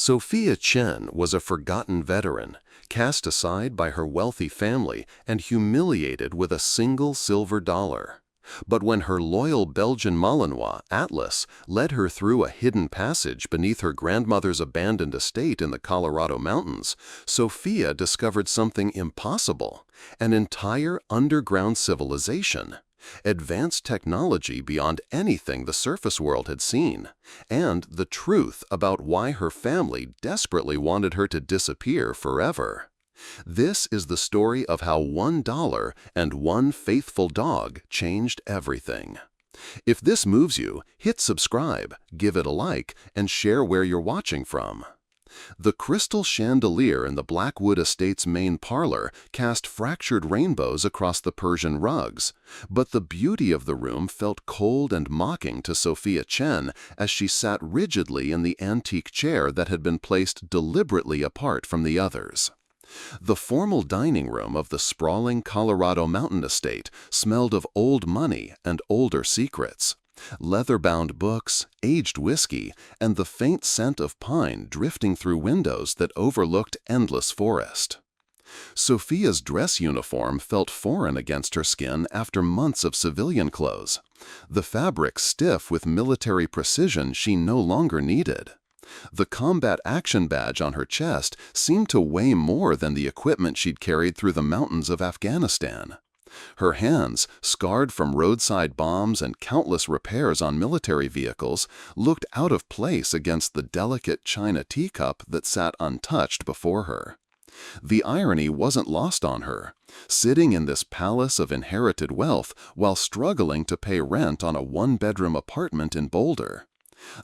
Sofia Chen was a forgotten veteran, cast aside by her wealthy family and humiliated with a single silver dollar. But when her loyal Belgian Malinois, Atlas, led her through a hidden passage beneath her grandmother's abandoned estate in the Colorado mountains, Sofia discovered something impossible: an entire underground civilization. Advanced technology beyond anything the surface world had seen, and the truth about why her family desperately wanted her to disappear forever. This is the story of how $1 and one faithful dog changed everything. If this moves you, hit subscribe, give it a like, and share where you're watching from. The crystal chandelier in the Blackwood Estate's main parlor cast fractured rainbows across the Persian rugs, but the beauty of the room felt cold and mocking to Sofia Chen as she sat rigidly in the antique chair that had been placed deliberately apart from the others. The formal dining room of the sprawling Colorado mountain estate smelled of old money and older secrets. Leather-bound books, aged whiskey, and the faint scent of pine drifting through windows that overlooked endless forest. Sofia's dress uniform felt foreign against her skin after months of civilian clothes, the fabric stiff with military precision she no longer needed. The combat action badge on her chest seemed to weigh more than the equipment she'd carried through the mountains of Afghanistan. Her hands, scarred from roadside bombs and countless repairs on military vehicles, looked out of place against the delicate china teacup that sat untouched before her. The irony wasn't lost on her. Sitting in this palace of inherited wealth while struggling to pay rent on a one-bedroom apartment in Boulder.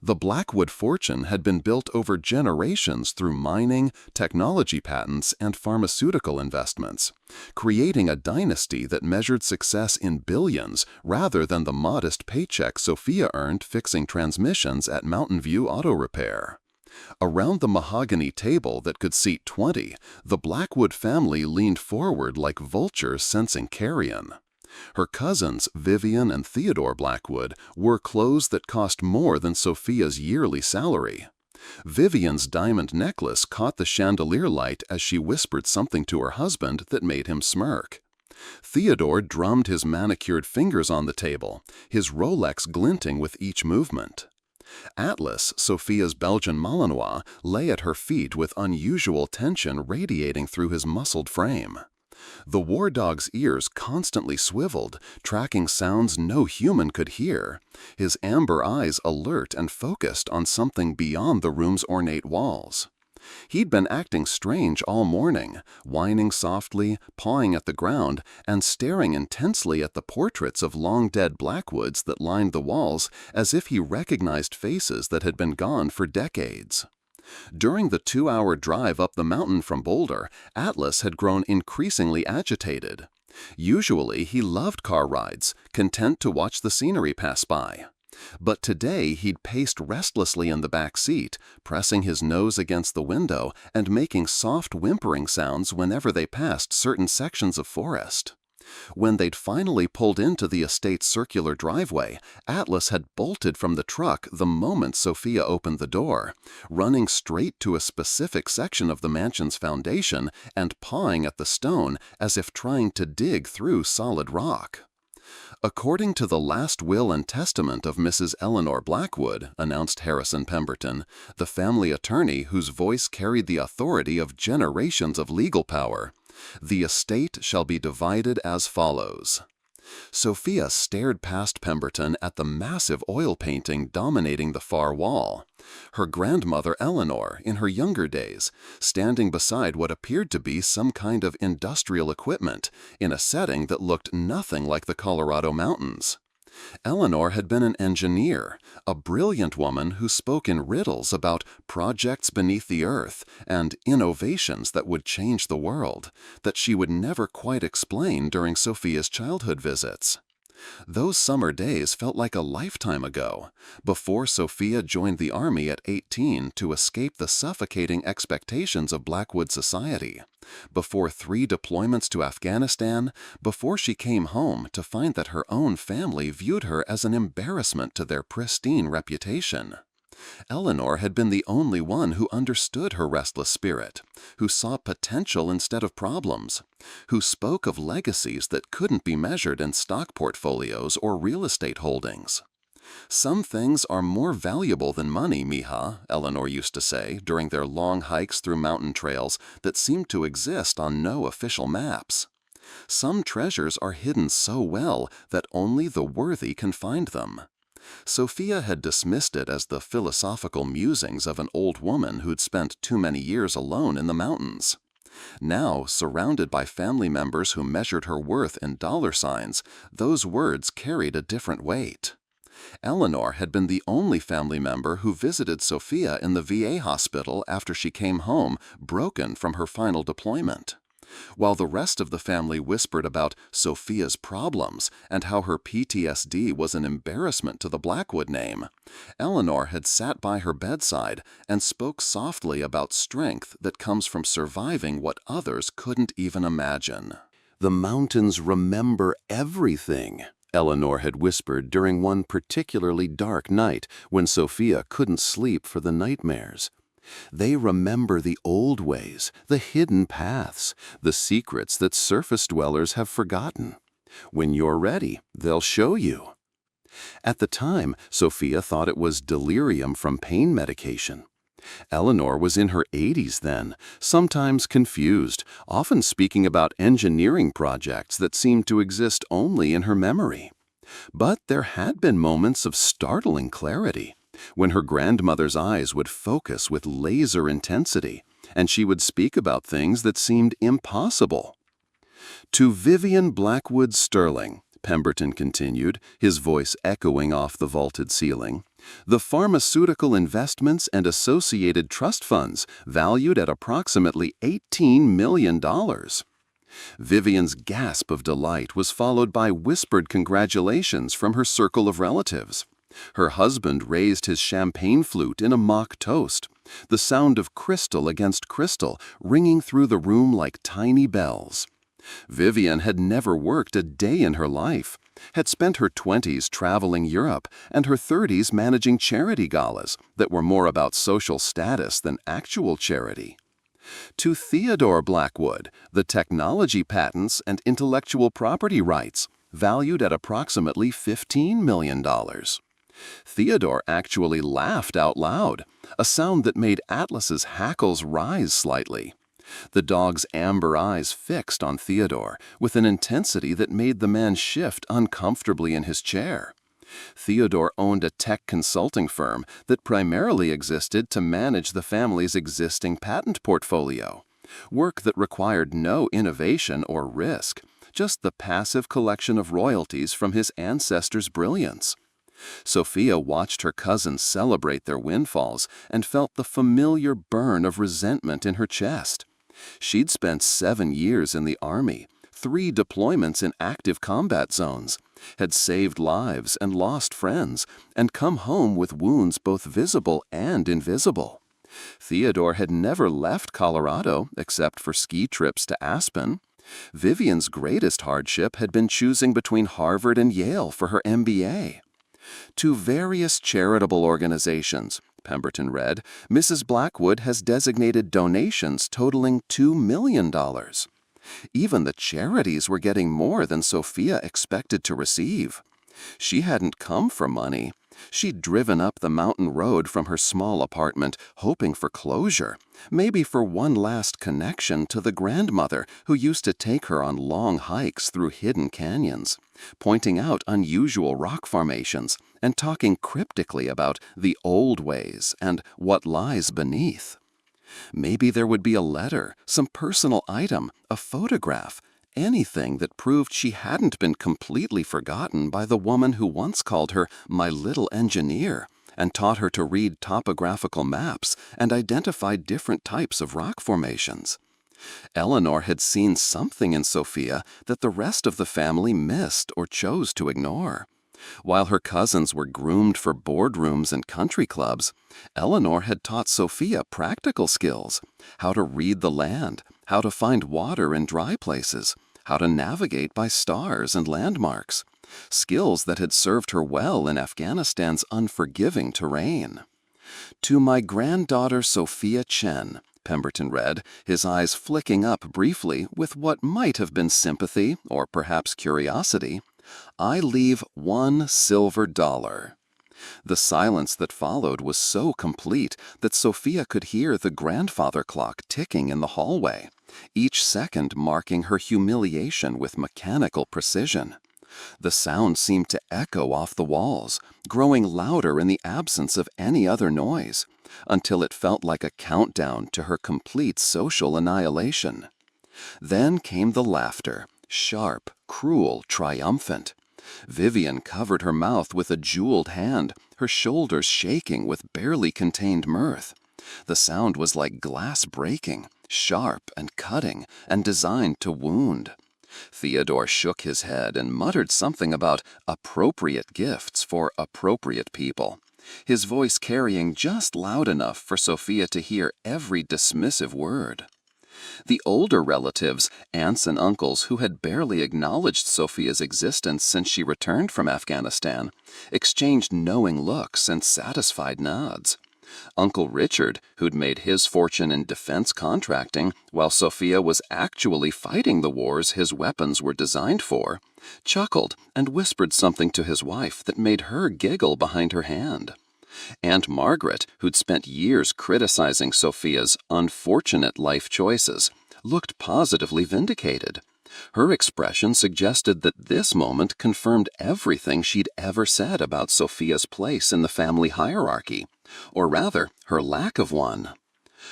The Blackwood fortune had been built over generations through mining, technology patents, and pharmaceutical investments, creating a dynasty that measured success in billions rather than the modest paycheck Sofia earned fixing transmissions at Mountain View Auto Repair. Around the mahogany table that could seat 20, the Blackwood family leaned forward like vultures sensing carrion. Her cousins, Vivian and Theodore Blackwood, wore clothes that cost more than Sofia's yearly salary. Vivian's diamond necklace caught the chandelier light as she whispered something to her husband that made him smirk. Theodore drummed his manicured fingers on the table, his Rolex glinting with each movement. Atlas, Sofia's Belgian Malinois, lay at her feet with unusual tension radiating through his muscled frame. The war dog's ears constantly swiveled, tracking sounds no human could hear, his amber eyes alert and focused on something beyond the room's ornate walls. He'd been acting strange all morning, whining softly, pawing at the ground, and staring intensely at the portraits of long-dead Blackwoods that lined the walls as if he recognized faces that had been gone for decades. During the 2-hour drive up the mountain from Boulder, Atlas had grown increasingly agitated. Usually he loved car rides, content to watch the scenery pass by. But today he'd paced restlessly in the back seat, pressing his nose against the window and making soft whimpering sounds whenever they passed certain sections of forest. When they'd finally pulled into the estate's circular driveway, Atlas had bolted from the truck the moment Sofia opened the door, running straight to a specific section of the mansion's foundation and pawing at the stone as if trying to dig through solid rock. According to the last will and testament of Mrs. Eleanor Blackwood, announced Harrison Pemberton, the family attorney whose voice carried the authority of generations of legal power, the estate shall be divided as follows. Sofia stared past Pemberton at the massive oil painting dominating the far wall. Her grandmother Eleanor, in her younger days, standing beside what appeared to be some kind of industrial equipment in a setting that looked nothing like the Colorado mountains. Eleanor had been an engineer, a brilliant woman who spoke in riddles about projects beneath the earth and innovations that would change the world, that she would never quite explain during Sofia's childhood visits. Those summer days felt like a lifetime ago, before Sofia joined the army at 18 to escape the suffocating expectations of Blackwood society, before 3 deployments to Afghanistan, before she came home to find that her own family viewed her as an embarrassment to their pristine reputation. Eleanor had been the only one who understood her restless spirit, who saw potential instead of problems, who spoke of legacies that couldn't be measured in stock portfolios or real estate holdings. "Some things are more valuable than money, mija," Eleanor used to say during their long hikes through mountain trails that seemed to exist on no official maps. "Some treasures are hidden so well that only the worthy can find them." Sofia had dismissed it as the philosophical musings of an old woman who'd spent too many years alone in the mountains. Now, surrounded by family members who measured her worth in dollar signs, those words carried a different weight. Eleanor had been the only family member who visited Sofia in the VA hospital after she came home, broken from her final deployment. While the rest of the family whispered about Sofia's problems and how her PTSD was an embarrassment to the Blackwood name, Eleanor had sat by her bedside and spoke softly about strength that comes from surviving what others couldn't even imagine. "The mountains remember everything," Eleanor had whispered during one particularly dark night when Sofia couldn't sleep for the nightmares. "They remember the old ways, the hidden paths, the secrets that surface dwellers have forgotten. When you're ready, they'll show you." At the time, Sofia thought it was delirium from pain medication. Eleanor was in her 80s then, sometimes confused, often speaking about engineering projects that seemed to exist only in her memory. But there had been moments of startling clarity, when her grandmother's eyes would focus with laser intensity, and she would speak about things that seemed impossible. "To Vivian Blackwood Sterling," Pemberton continued, his voice echoing off the vaulted ceiling, "the pharmaceutical investments and associated trust funds valued at approximately $18 million. Vivian's gasp of delight was followed by whispered congratulations from her circle of relatives. Her husband raised his champagne flute in a mock toast, the sound of crystal against crystal ringing through the room like tiny bells. Vivian had never worked a day in her life, had spent her 20s traveling Europe and her 30s managing charity galas that were more about social status than actual charity. To Theodore Blackwood, the technology patents and intellectual property rights, valued at approximately $15 million. Theodore actually laughed out loud, a sound that made Atlas's hackles rise slightly. The dog's amber eyes fixed on Theodore with an intensity that made the man shift uncomfortably in his chair. Theodore owned a tech consulting firm that primarily existed to manage the family's existing patent portfolio, work that required no innovation or risk, just the passive collection of royalties from his ancestors' brilliance. Sofia watched her cousins celebrate their windfalls and felt the familiar burn of resentment in her chest. She'd spent 7 years in the Army, 3 deployments in active combat zones, had saved lives and lost friends, and come home with wounds both visible and invisible. Theodore had never left Colorado except for ski trips to Aspen. Vivian's greatest hardship had been choosing between Harvard and Yale for her MBA. To various charitable organizations, Pemberton read, Mrs. Blackwood has designated donations totaling $2 million. Even the charities were getting more than Sofia expected to receive. She hadn't come for money. She'd driven up the mountain road from her small apartment, hoping for closure, maybe for one last connection to the grandmother who used to take her on long hikes through hidden canyons, pointing out unusual rock formations and talking cryptically about the old ways and what lies beneath. Maybe there would be a letter, some personal item, a photograph, anything that proved she hadn't been completely forgotten by the woman who once called her my little engineer and taught her to read topographical maps and identify different types of rock formations. Eleanor had seen something in Sofia that the rest of the family missed or chose to ignore. While her cousins were groomed for boardrooms and country clubs, Eleanor had taught Sofia practical skills, how to read the land, how to find water in dry places, how to navigate by stars and landmarks, skills that had served her well in Afghanistan's unforgiving terrain. To my granddaughter Sofia Chen, Pemberton read, his eyes flicking up briefly with what might have been sympathy or perhaps curiosity, I leave $1 silver. The silence that followed was so complete that Sofia could hear the grandfather clock ticking in the hallway, each second marking her humiliation with mechanical precision. The sound seemed to echo off the walls, growing louder in the absence of any other noise, until it felt like a countdown to her complete social annihilation. Then came the laughter, sharp, cruel, triumphant. Vivian covered her mouth with a jeweled hand, her shoulders shaking with barely contained mirth. The sound was like glass breaking, sharp and cutting, and designed to wound. Theodore shook his head and muttered something about appropriate gifts for appropriate people, his voice carrying just loud enough for Sofia to hear every dismissive word. The older relatives, aunts and uncles who had barely acknowledged Sofia's existence since she returned from Afghanistan, exchanged knowing looks and satisfied nods. Uncle Richard, who'd made his fortune in defense contracting while Sofia was actually fighting the wars his weapons were designed for, chuckled and whispered something to his wife that made her giggle behind her hand. Aunt Margaret, who'd spent years criticizing Sofia's unfortunate life choices, looked positively vindicated. Her expression suggested that this moment confirmed everything she'd ever said about Sofia's place in the family hierarchy, or rather, her lack of one.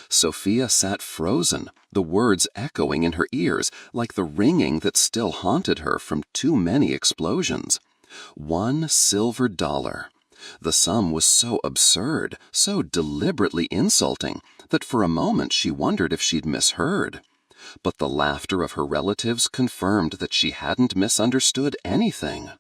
Sofia sat frozen, the words echoing in her ears like the ringing that still haunted her from too many explosions. $1 silver. The sum was so absurd, so deliberately insulting, that for a moment she wondered if she'd misheard. But the laughter of her relatives confirmed that she hadn't misunderstood anything.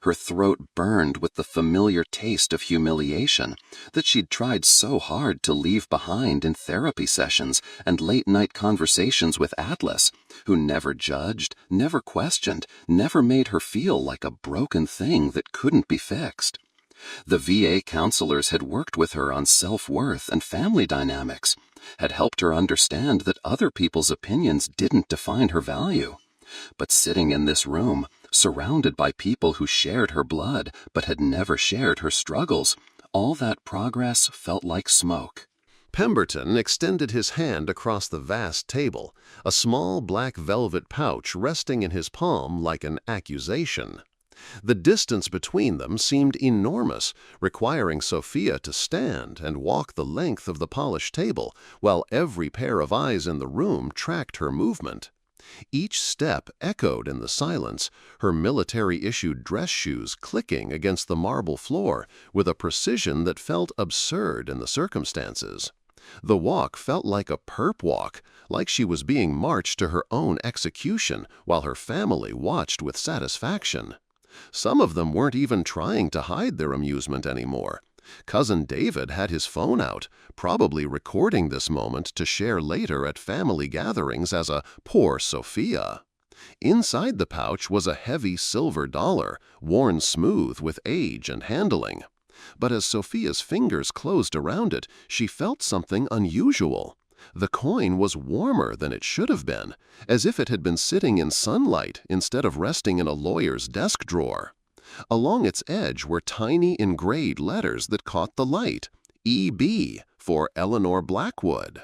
Her throat burned with the familiar taste of humiliation that she'd tried so hard to leave behind in therapy sessions and late-night conversations with Atlas, who never judged, never questioned, never made her feel like a broken thing that couldn't be fixed. The VA counselors had worked with her on self-worth and family dynamics, had helped her understand that other people's opinions didn't define her value. But sitting in this room, surrounded by people who shared her blood but had never shared her struggles, all that progress felt like smoke. Pemberton extended his hand across the vast table, a small black velvet pouch resting in his palm like an accusation. The distance between them seemed enormous, requiring Sofia to stand and walk the length of the polished table, while every pair of eyes in the room tracked her movement. Each step echoed in the silence, her military-issued dress shoes clicking against the marble floor with a precision that felt absurd in the circumstances. The walk felt like a perp walk, like she was being marched to her own execution while her family watched with satisfaction. Some of them weren't even trying to hide their amusement anymore. Cousin David had his phone out, probably recording this moment to share later at family gatherings as a poor Sofia. Inside the pouch was a heavy silver dollar, worn smooth with age and handling. But as Sofia's fingers closed around it, she felt something unusual. The coin was warmer than it should have been, as if it had been sitting in sunlight instead of resting in a lawyer's desk drawer. Along its edge were tiny engraved letters that caught the light, E.B. for Eleanor Blackwood.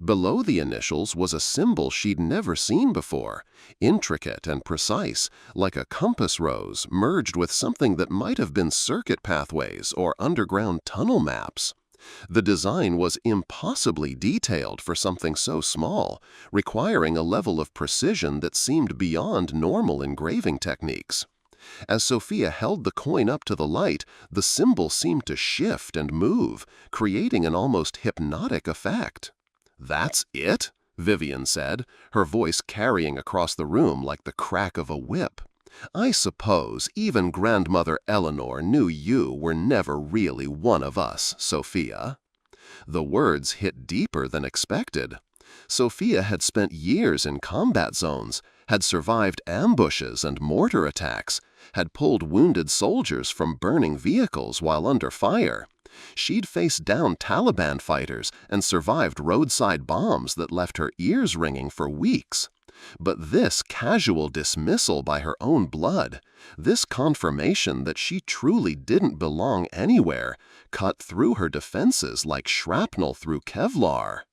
Below the initials was a symbol she'd never seen before, intricate and precise, like a compass rose merged with something that might have been circuit pathways or underground tunnel maps. The design was impossibly detailed for something so small, requiring a level of precision that seemed beyond normal engraving techniques. As Sofia held the coin up to the light, the symbol seemed to shift and move, creating an almost hypnotic effect. "That's it?" Vivian said, her voice carrying across the room like the crack of a whip. "I suppose even Grandmother Eleanor knew you were never really one of us, Sofia." The words hit deeper than expected. Sofia had spent years in combat zones, had survived ambushes and mortar attacks, had pulled wounded soldiers from burning vehicles while under fire. She'd faced down Taliban fighters and survived roadside bombs that left her ears ringing for weeks. But this casual dismissal by her own blood, this confirmation that she truly didn't belong anywhere, cut through her defenses like shrapnel through Kevlar.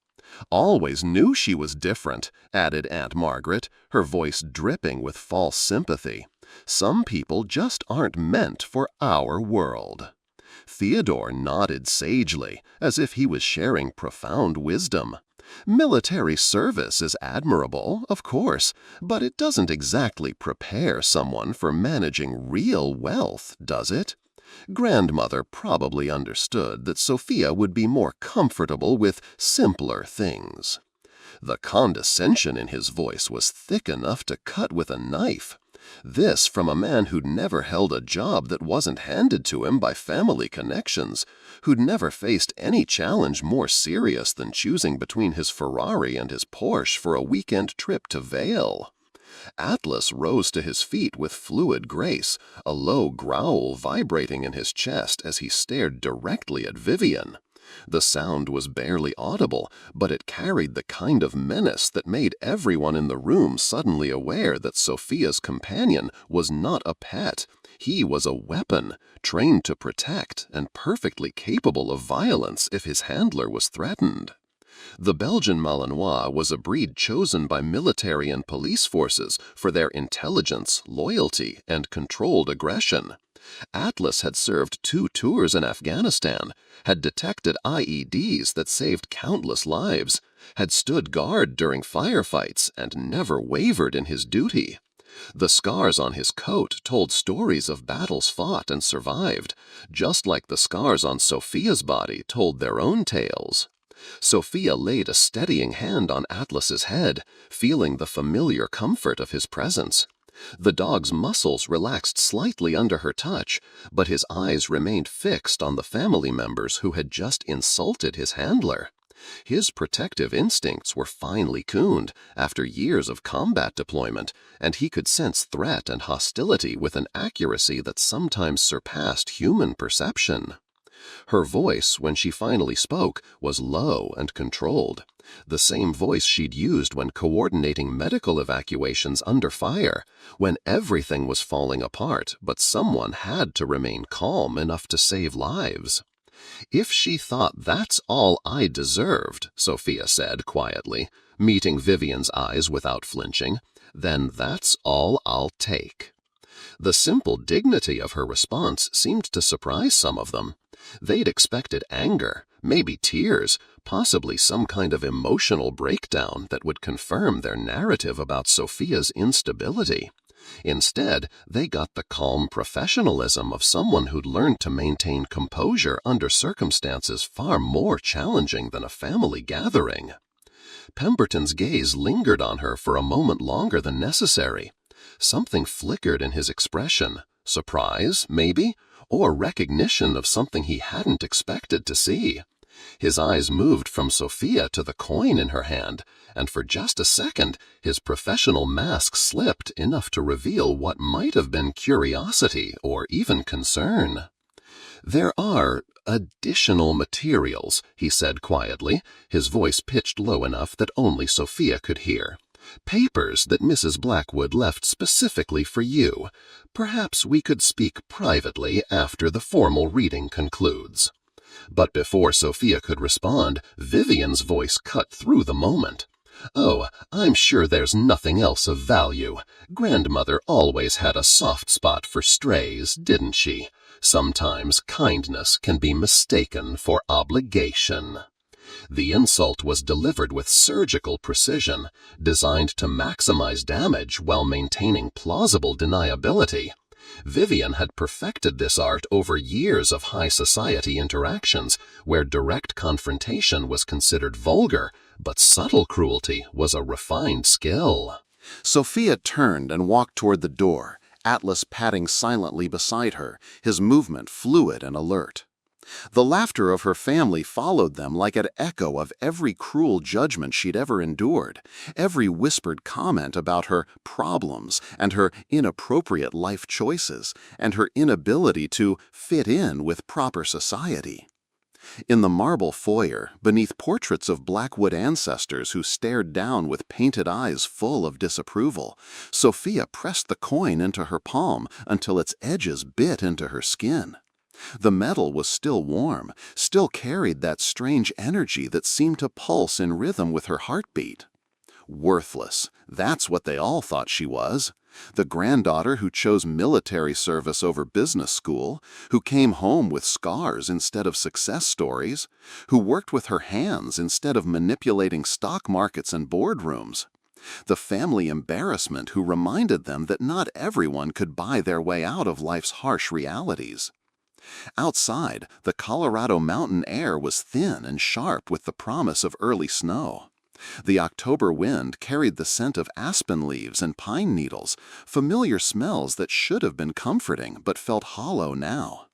"Always knew she was different," added Aunt Margaret, her voice dripping with false sympathy. "Some people just aren't meant for our world." Theodore nodded sagely, as if he was sharing profound wisdom. "Military service is admirable, of course, but it doesn't exactly prepare someone for managing real wealth, does it?" Grandmother probably understood that Sophia would be more comfortable with simpler things. The condescension in his voice was thick enough to cut with a knife. This from a man who'd never held a job that wasn't handed to him by family connections, who'd never faced any challenge more serious than choosing between his Ferrari and his Porsche for a weekend trip to Vail. Atlas rose to his feet with fluid grace, a low growl vibrating in his chest as he stared directly at Vivian. The sound was barely audible, but it carried the kind of menace that made everyone in the room suddenly aware that Sophia's companion was not a pet. He was a weapon, trained to protect and perfectly capable of violence if his handler was threatened. The Belgian Malinois was a breed chosen by military and police forces for their intelligence, loyalty, and controlled aggression. Atlas had served 2 tours in Afghanistan, had detected IEDs that saved countless lives, had stood guard during firefights, and never wavered in his duty. The scars on his coat told stories of battles fought and survived, just like the scars on Sophia's body told their own tales. Sophia laid a steadying hand on Atlas's head, feeling the familiar comfort of his presence. The dog's muscles relaxed slightly under her touch, but his eyes remained fixed on the family members who had just insulted his handler. His protective instincts were finely tuned after years of combat deployment, and he could sense threat and hostility with an accuracy that sometimes surpassed human perception. Her voice, when she finally spoke, was low and controlled, the same voice she'd used when coordinating medical evacuations under fire, when everything was falling apart but someone had to remain calm enough to save lives. "If she thought that's all I deserved," Sophia said quietly, meeting Vivian's eyes without flinching, "then that's all I'll take." The simple dignity of her response seemed to surprise some of them. They'd expected anger, maybe tears, possibly some kind of emotional breakdown that would confirm their narrative about Sophia's instability. Instead, they got the calm professionalism of someone who'd learned to maintain composure under circumstances far more challenging than a family gathering. Pemberton's gaze lingered on her for a moment longer than necessary. Something flickered in his expression, surprise, maybe, or recognition of something he hadn't expected to see. His eyes moved from Sophia to the coin in her hand, and for just a second his professional mask slipped enough to reveal what might have been curiosity or even concern. "There are additional materials," he said quietly, his voice pitched low enough that only Sophia could hear. "Papers that Mrs. Blackwood left specifically for you. Perhaps we could speak privately after the formal reading concludes." But before Sophia could respond, Vivian's voice cut through the moment. "Oh, I'm sure there's nothing else of value. Grandmother always had a soft spot for strays, didn't she? Sometimes kindness can be mistaken for obligation." The insult was delivered with surgical precision, designed to maximize damage while maintaining plausible deniability. Vivian had perfected this art over years of high society interactions, where direct confrontation was considered vulgar, but subtle cruelty was a refined skill. Sophia turned and walked toward the door, Atlas padding silently beside her, his movement fluid and alert. The laughter of her family followed them like an echo of every cruel judgment she'd ever endured, every whispered comment about her problems and her inappropriate life choices and her inability to fit in with proper society. In the marble foyer, beneath portraits of Blackwood ancestors who stared down with painted eyes full of disapproval, Sofia pressed the coin into her palm until its edges bit into her skin. The metal was still warm, still carried that strange energy that seemed to pulse in rhythm with her heartbeat. Worthless, that's what they all thought she was. The granddaughter who chose military service over business school, who came home with scars instead of success stories, who worked with her hands instead of manipulating stock markets and boardrooms. The family embarrassment who reminded them that not everyone could buy their way out of life's harsh realities. Outside, the Colorado mountain air was thin and sharp with the promise of early snow. The October wind carried the scent of aspen leaves and pine needles, familiar smells that should have been comforting but felt hollow now.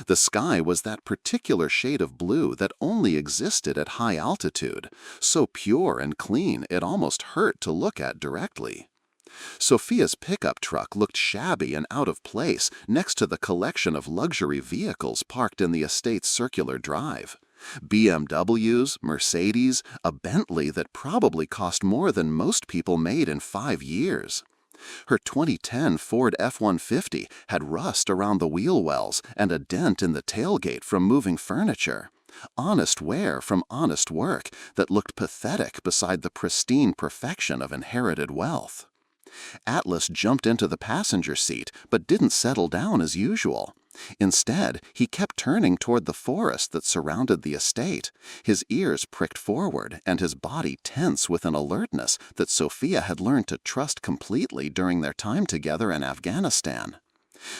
The sky was that particular shade of blue that only existed at high altitude, so pure and clean it almost hurt to look at directly. Sofia's pickup truck looked shabby and out of place next to the collection of luxury vehicles parked in the estate's circular drive. BMWs, Mercedes, a Bentley that probably cost more than most people made in 5 years. Her 2010 Ford F-150 had rust around the wheel wells and a dent in the tailgate from moving furniture. Honest wear from honest work that looked pathetic beside the pristine perfection of inherited wealth. Atlas jumped into the passenger seat but didn't settle down as usual. Instead, he kept turning toward the forest that surrounded the estate, his ears pricked forward and his body tense with an alertness that Sofia had learned to trust completely during their time together in Afghanistan.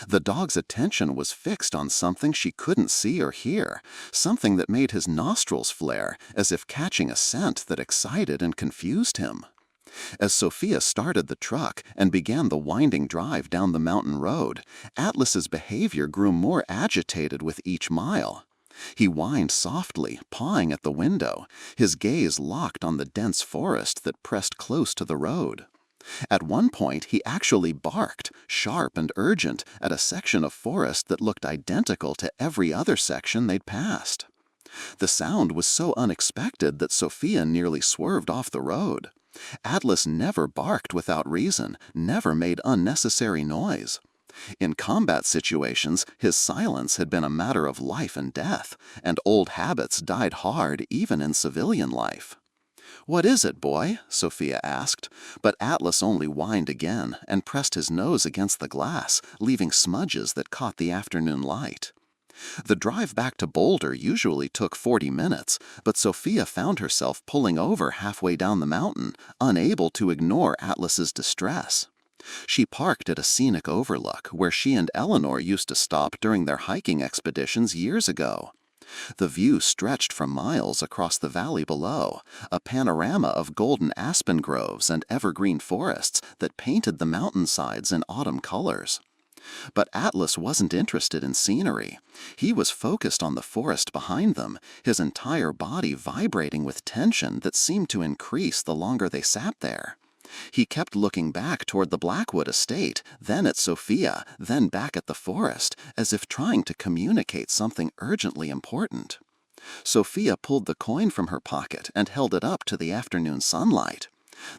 The dog's attention was fixed on something she couldn't see or hear, something that made his nostrils flare as if catching a scent that excited and confused him. As Sofia started the truck and began the winding drive down the mountain road, Atlas's behavior grew more agitated with each mile. He whined softly, pawing at the window, his gaze locked on the dense forest that pressed close to the road. At one point, he actually barked, sharp and urgent, at a section of forest that looked identical to every other section they'd passed. The sound was so unexpected that Sofia nearly swerved off the road. Atlas never barked without reason, never made unnecessary noise. In combat situations, his silence had been a matter of life and death, and old habits died hard even in civilian life. "What is it, boy?" Sofia asked, but Atlas only whined again and pressed his nose against the glass, leaving smudges that caught the afternoon light. The drive back to Boulder usually took 40 minutes, but Sofia found herself pulling over halfway down the mountain, unable to ignore Atlas's distress. She parked at a scenic overlook where she and Eleanor used to stop during their hiking expeditions years ago. The view stretched for miles across the valley below, a panorama of golden aspen groves and evergreen forests that painted the mountainsides in autumn colors. But Atlas wasn't interested in scenery. He was focused on the forest behind them, his entire body vibrating with tension that seemed to increase the longer they sat there. He kept looking back toward the Blackwood Estate, then at Sofia, then back at the forest, as if trying to communicate something urgently important. Sofia pulled the coin from her pocket and held it up to the afternoon sunlight.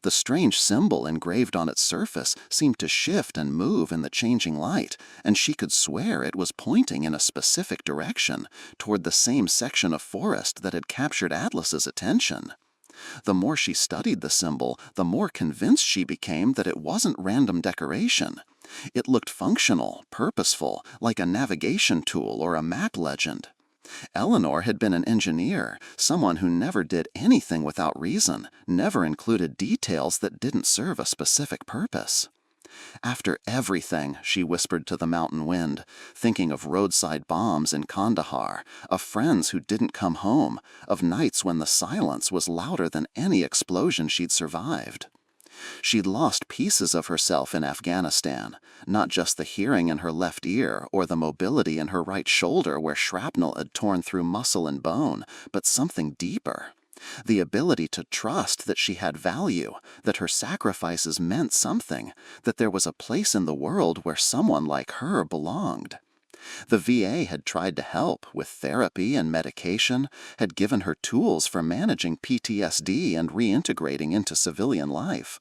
The strange symbol engraved on its surface seemed to shift and move in the changing light, and she could swear it was pointing in a specific direction, toward the same section of forest that had captured Atlas's attention. The more she studied the symbol, the more convinced she became that it wasn't random decoration. It looked functional, purposeful, like a navigation tool or a map legend. Eleanor had been an engineer, someone who never did anything without reason, never included details that didn't serve a specific purpose. "After everything," she whispered to the mountain wind, thinking of roadside bombs in Kandahar, of friends who didn't come home, of nights when the silence was louder than any explosion she'd survived. She'd lost pieces of herself in Afghanistan, not just the hearing in her left ear or the mobility in her right shoulder where shrapnel had torn through muscle and bone, but something deeper. The ability to trust that she had value, that her sacrifices meant something, that there was a place in the world where someone like her belonged. The VA had tried to help with therapy and medication, had given her tools for managing PTSD and reintegrating into civilian life.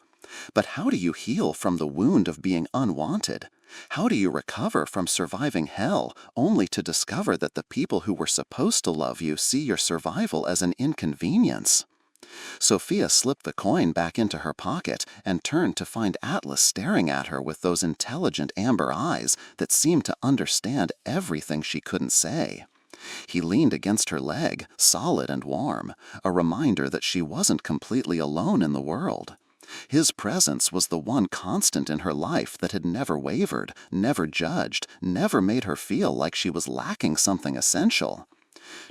But how do you heal from the wound of being unwanted? How do you recover from surviving hell only to discover that the people who were supposed to love you see your survival as an inconvenience? Sophia slipped the coin back into her pocket and turned to find Atlas staring at her with those intelligent amber eyes that seemed to understand everything she couldn't say. He leaned against her leg, solid and warm, a reminder that she wasn't completely alone in the world. His presence was the one constant in her life that had never wavered, never judged, never made her feel like she was lacking something essential.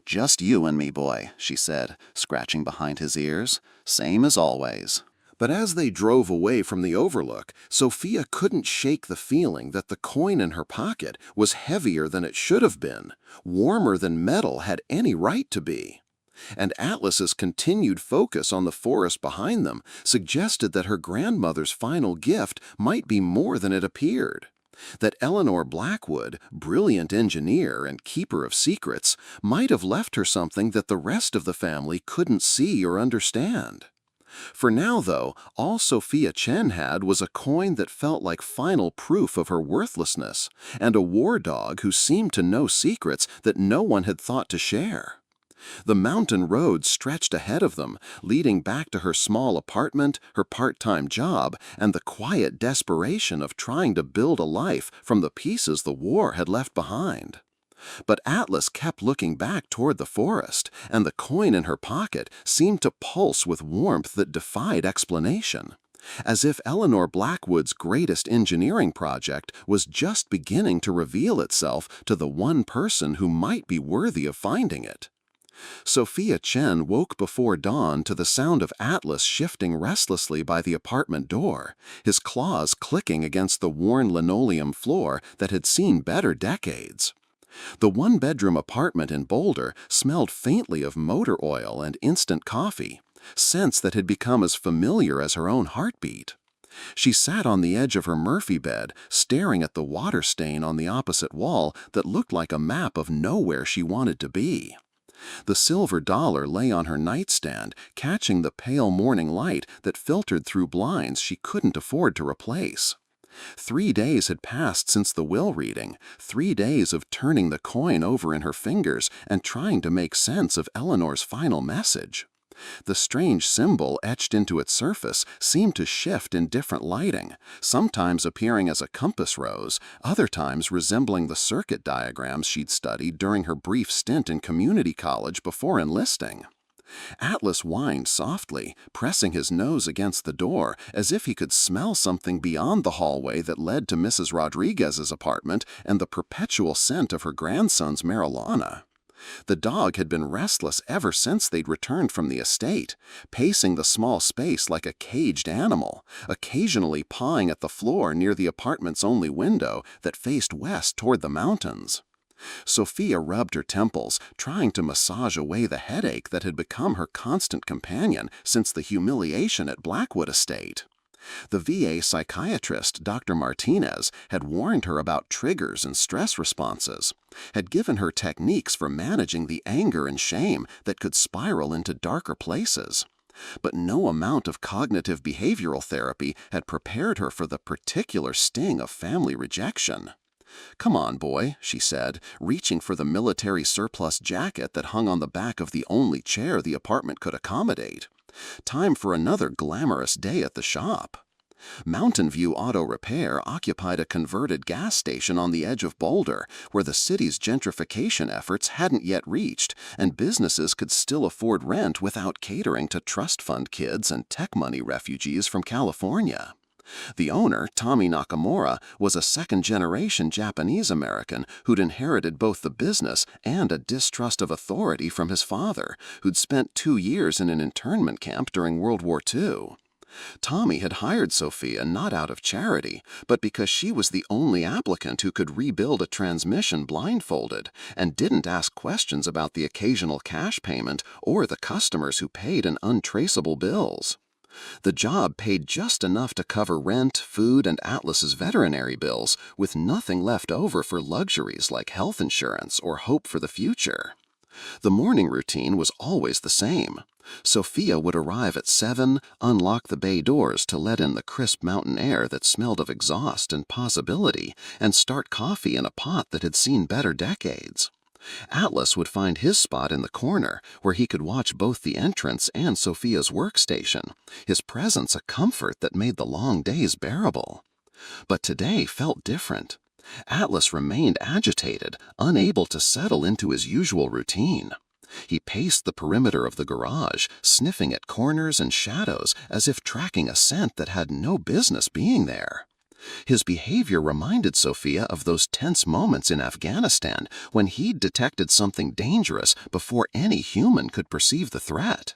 "Just you and me, boy," she said, scratching behind his ears. "Same as always." But as they drove away from the overlook, Sophia couldn't shake the feeling that the coin in her pocket was heavier than it should have been, warmer than metal had any right to be. And Atlas's continued focus on the forest behind them suggested that her grandmother's final gift might be more than it appeared. That Eleanor Blackwood, brilliant engineer and keeper of secrets, might have left her something that the rest of the family couldn't see or understand. For now, though, all Sofia Chen had was a coin that felt like final proof of her worthlessness, and a war dog who seemed to know secrets that no one had thought to share. The mountain road stretched ahead of them, leading back to her small apartment, her part-time job, and the quiet desperation of trying to build a life from the pieces the war had left behind. But Atlas kept looking back toward the forest, and the coin in her pocket seemed to pulse with warmth that defied explanation, as if Eleanor Blackwood's greatest engineering project was just beginning to reveal itself to the one person who might be worthy of finding it. Sofia Chen woke before dawn to the sound of Atlas shifting restlessly by the apartment door, his claws clicking against the worn linoleum floor that had seen better decades. The one-bedroom apartment in Boulder smelled faintly of motor oil and instant coffee, scents that had become as familiar as her own heartbeat. She sat on the edge of her Murphy bed, staring at the water stain on the opposite wall that looked like a map of nowhere she wanted to be. The silver dollar lay on her nightstand, catching the pale morning light that filtered through blinds she couldn't afford to replace. 3 days had passed since the will reading, 3 days of turning the coin over in her fingers and trying to make sense of Eleanor's final message. The strange symbol etched into its surface seemed to shift in different lighting, sometimes appearing as a compass rose, other times resembling the circuit diagrams she'd studied during her brief stint in community college before enlisting. Atlas whined softly, pressing his nose against the door as if he could smell something beyond the hallway that led to Mrs. Rodriguez's apartment and the perpetual scent of her grandson's marijuana. The dog had been restless ever since they'd returned from the estate, pacing the small space like a caged animal, occasionally pawing at the floor near the apartment's only window that faced west toward the mountains. Sophia rubbed her temples, trying to massage away the headache that had become her constant companion since the humiliation at Blackwood Estate. The VA psychiatrist, Dr. Martinez, had warned her about triggers and stress responses, had given her techniques for managing the anger and shame that could spiral into darker places. But no amount of cognitive behavioral therapy had prepared her for the particular sting of family rejection. "Come on, boy," she said, reaching for the military surplus jacket that hung on the back of the only chair the apartment could accommodate. Time for another glamorous day at the shop. Mountain View Auto Repair occupied a converted gas station on the edge of Boulder, where the city's gentrification efforts hadn't yet reached, and businesses could still afford rent without catering to trust fund kids and tech money refugees from California. The owner, Tommy Nakamura, was a second-generation Japanese-American who'd inherited both the business and a distrust of authority from his father, who'd spent 2 years in an internment camp during World War II. Tommy had hired Sophia not out of charity, but because she was the only applicant who could rebuild a transmission blindfolded, and didn't ask questions about the occasional cash payment or the customers who paid in untraceable bills. The job paid just enough to cover rent, food, and Atlas's veterinary bills, with nothing left over for luxuries like health insurance or hope for the future. The morning routine was always the same. Sofia would arrive at 7, unlock the bay doors to let in the crisp mountain air that smelled of exhaust and possibility, and start coffee in a pot that had seen better decades. Atlas would find his spot in the corner, where he could watch both the entrance and Sofia's workstation, his presence a comfort that made the long days bearable. But today felt different. Atlas remained agitated, unable to settle into his usual routine. He paced the perimeter of the garage, sniffing at corners and shadows as if tracking a scent that had no business being there. His behavior reminded Sofia of those tense moments in Afghanistan when he'd detected something dangerous before any human could perceive the threat.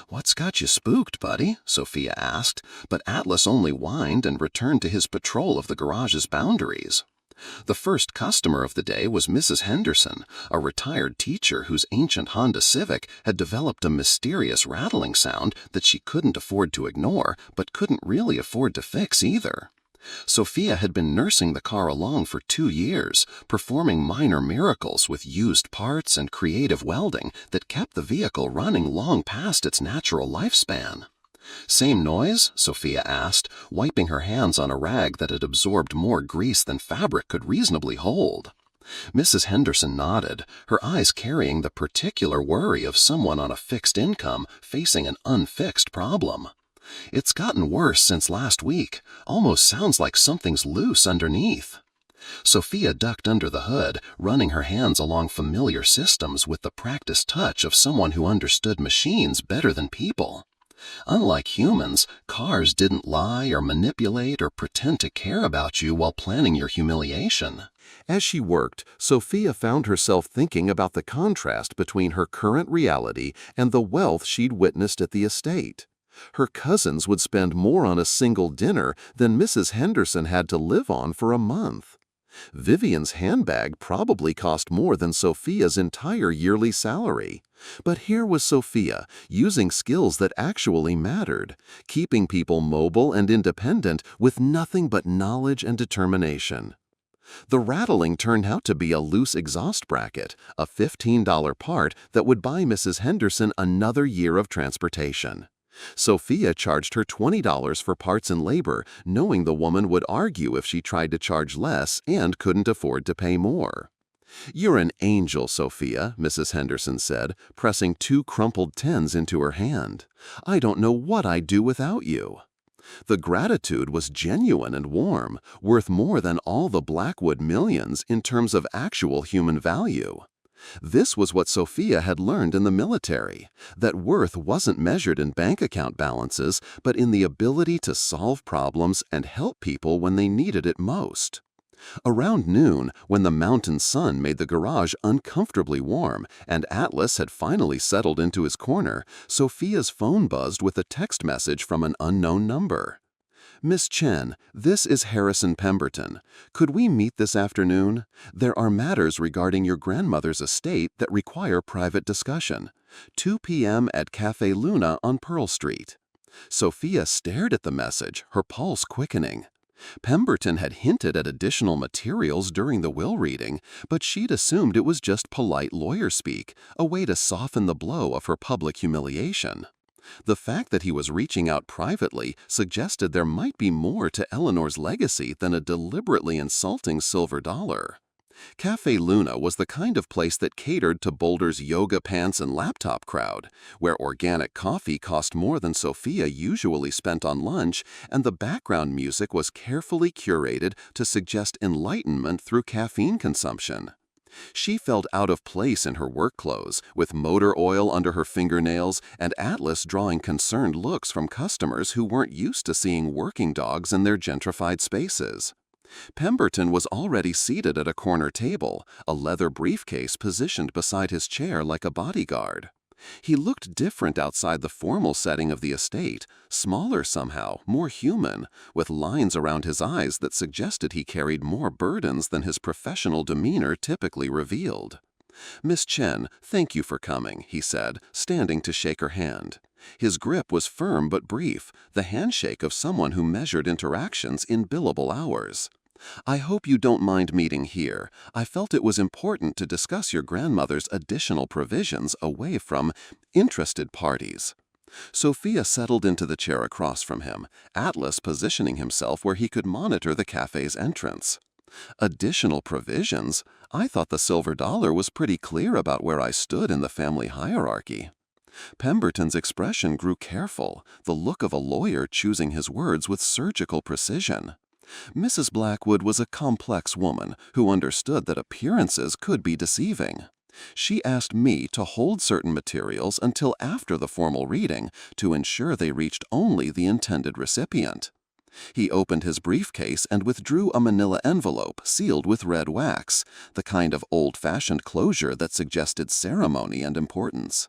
"What's got you spooked, buddy?" Sofia asked, but Atlas only whined and returned to his patrol of the garage's boundaries. The first customer of the day was Mrs. Henderson, a retired teacher whose ancient Honda Civic had developed a mysterious rattling sound that she couldn't afford to ignore, but couldn't really afford to fix either. Sofia had been nursing the car along for 2 years, performing minor miracles with used parts and creative welding that kept the vehicle running long past its natural lifespan. "Same noise?" Sofia asked, wiping her hands on a rag that had absorbed more grease than fabric could reasonably hold. Mrs. Henderson nodded, her eyes carrying the particular worry of someone on a fixed income facing an unfixed problem. "It's gotten worse since last week. Almost sounds like something's loose underneath." Sofia ducked under the hood, running her hands along familiar systems with the practiced touch of someone who understood machines better than people. Unlike humans, cars didn't lie or manipulate or pretend to care about you while planning your humiliation. As she worked, Sofia found herself thinking about the contrast between her current reality and the wealth she'd witnessed at the estate. Her cousins would spend more on a single dinner than Mrs. Henderson had to live on for a month. Vivian's handbag probably cost more than Sofia's entire yearly salary. But here was Sofia, using skills that actually mattered, keeping people mobile and independent with nothing but knowledge and determination. The rattling turned out to be a loose exhaust bracket, a $15 part that would buy Mrs. Henderson another year of transportation. Sofia charged her $20 for parts and labor, knowing the woman would argue if she tried to charge less and couldn't afford to pay more. "You're an angel, Sofia," Mrs. Henderson said, pressing 2 crumpled tens into her hand. "I don't know what I'd do without you." The gratitude was genuine and warm, worth more than all the Blackwood millions in terms of actual human value. This was what Sofia had learned in the military, that worth wasn't measured in bank account balances, but in the ability to solve problems and help people when they needed it most. Around noon, when the mountain sun made the garage uncomfortably warm and Atlas had finally settled into his corner, Sofia's phone buzzed with a text message from an unknown number. "Miss Chen, this is Harrison Pemberton. Could we meet this afternoon? There are matters regarding your grandmother's estate that require private discussion. 2 p.m. at Café Luna on Pearl Street." Sofia stared at the message, her pulse quickening. Pemberton had hinted at additional materials during the will reading, but she'd assumed it was just polite lawyer speak, a way to soften the blow of her public humiliation. The fact that he was reaching out privately suggested there might be more to Eleanor's legacy than a deliberately insulting silver dollar. Café Luna was the kind of place that catered to Boulder's yoga pants and laptop crowd, where organic coffee cost more than Sofia usually spent on lunch, and the background music was carefully curated to suggest enlightenment through caffeine consumption. She felt out of place in her work clothes, with motor oil under her fingernails and Atlas drawing concerned looks from customers who weren't used to seeing working dogs in their gentrified spaces. Pemberton was already seated at a corner table, a leather briefcase positioned beside his chair like a bodyguard. He looked different outside the formal setting of the estate, smaller somehow, more human, with lines around his eyes that suggested he carried more burdens than his professional demeanor typically revealed. "Miss Chen, thank you for coming," he said, standing to shake her hand. His grip was firm but brief, the handshake of someone who measured interactions in billable hours. "I hope you don't mind meeting here. I felt it was important to discuss your grandmother's additional provisions away from interested parties." Sofia settled into the chair across from him, Atlas positioning himself where he could monitor the cafe's entrance. "Additional provisions? I thought the silver dollar was pretty clear about where I stood in the family hierarchy." Pemberton's expression grew careful, the look of a lawyer choosing his words with surgical precision. Mrs. Blackwood was a complex woman who understood that appearances could be deceiving. She asked me to hold certain materials until after the formal reading to ensure they reached only the intended recipient. He opened his briefcase and withdrew a manila envelope sealed with red wax, the kind of old-fashioned closure that suggested ceremony and importance.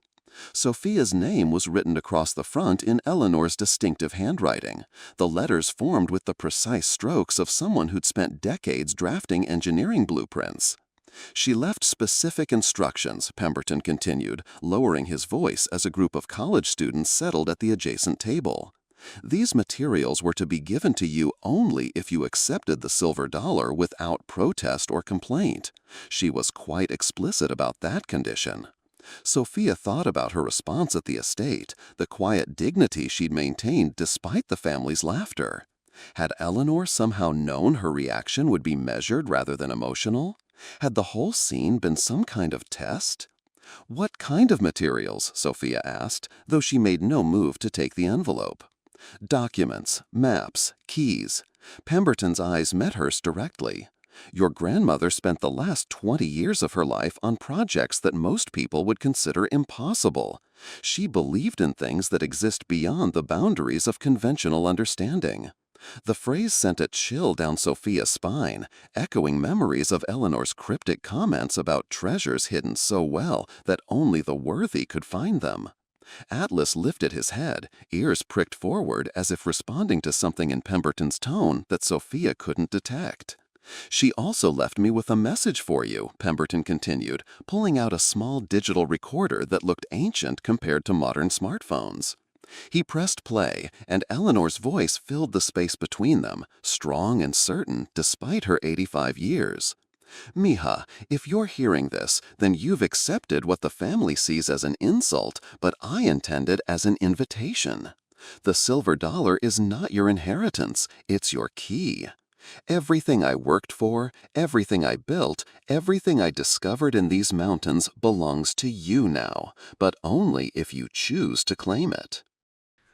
Sofia's name was written across the front in Eleanor's distinctive handwriting, the letters formed with the precise strokes of someone who'd spent decades drafting engineering blueprints. "She left specific instructions," Pemberton continued, lowering his voice as a group of college students settled at the adjacent table. "These materials were to be given to you only if you accepted the silver dollar without protest or complaint. She was quite explicit about that condition." Sofia thought about her response at the estate, the quiet dignity she'd maintained despite the family's laughter. Had Eleanor somehow known her reaction would be measured rather than emotional? Had the whole scene been some kind of test? "What kind of materials?" Sofia asked, though she made no move to take the envelope. "Documents, maps, keys." Pemberton's eyes met hers directly. "Your grandmother spent the last 20 years of her life on projects that most people would consider impossible. She believed in things that exist beyond the boundaries of conventional understanding." The phrase sent a chill down Sofia's spine, echoing memories of Eleanor's cryptic comments about treasures hidden so well that only the worthy could find them. Atlas lifted his head, ears pricked forward as if responding to something in Pemberton's tone that Sofia couldn't detect. "She also left me with a message for you," Pemberton continued, pulling out a small digital recorder that looked ancient compared to modern smartphones. He pressed play, and Eleanor's voice filled the space between them, strong and certain despite her 85 years. "Mija, if you're hearing this, then you've accepted what the family sees as an insult, but I intended as an invitation. The silver dollar is not your inheritance, it's your key. Everything I worked for, everything I built, everything I discovered in these mountains belongs to you now, but only if you choose to claim it."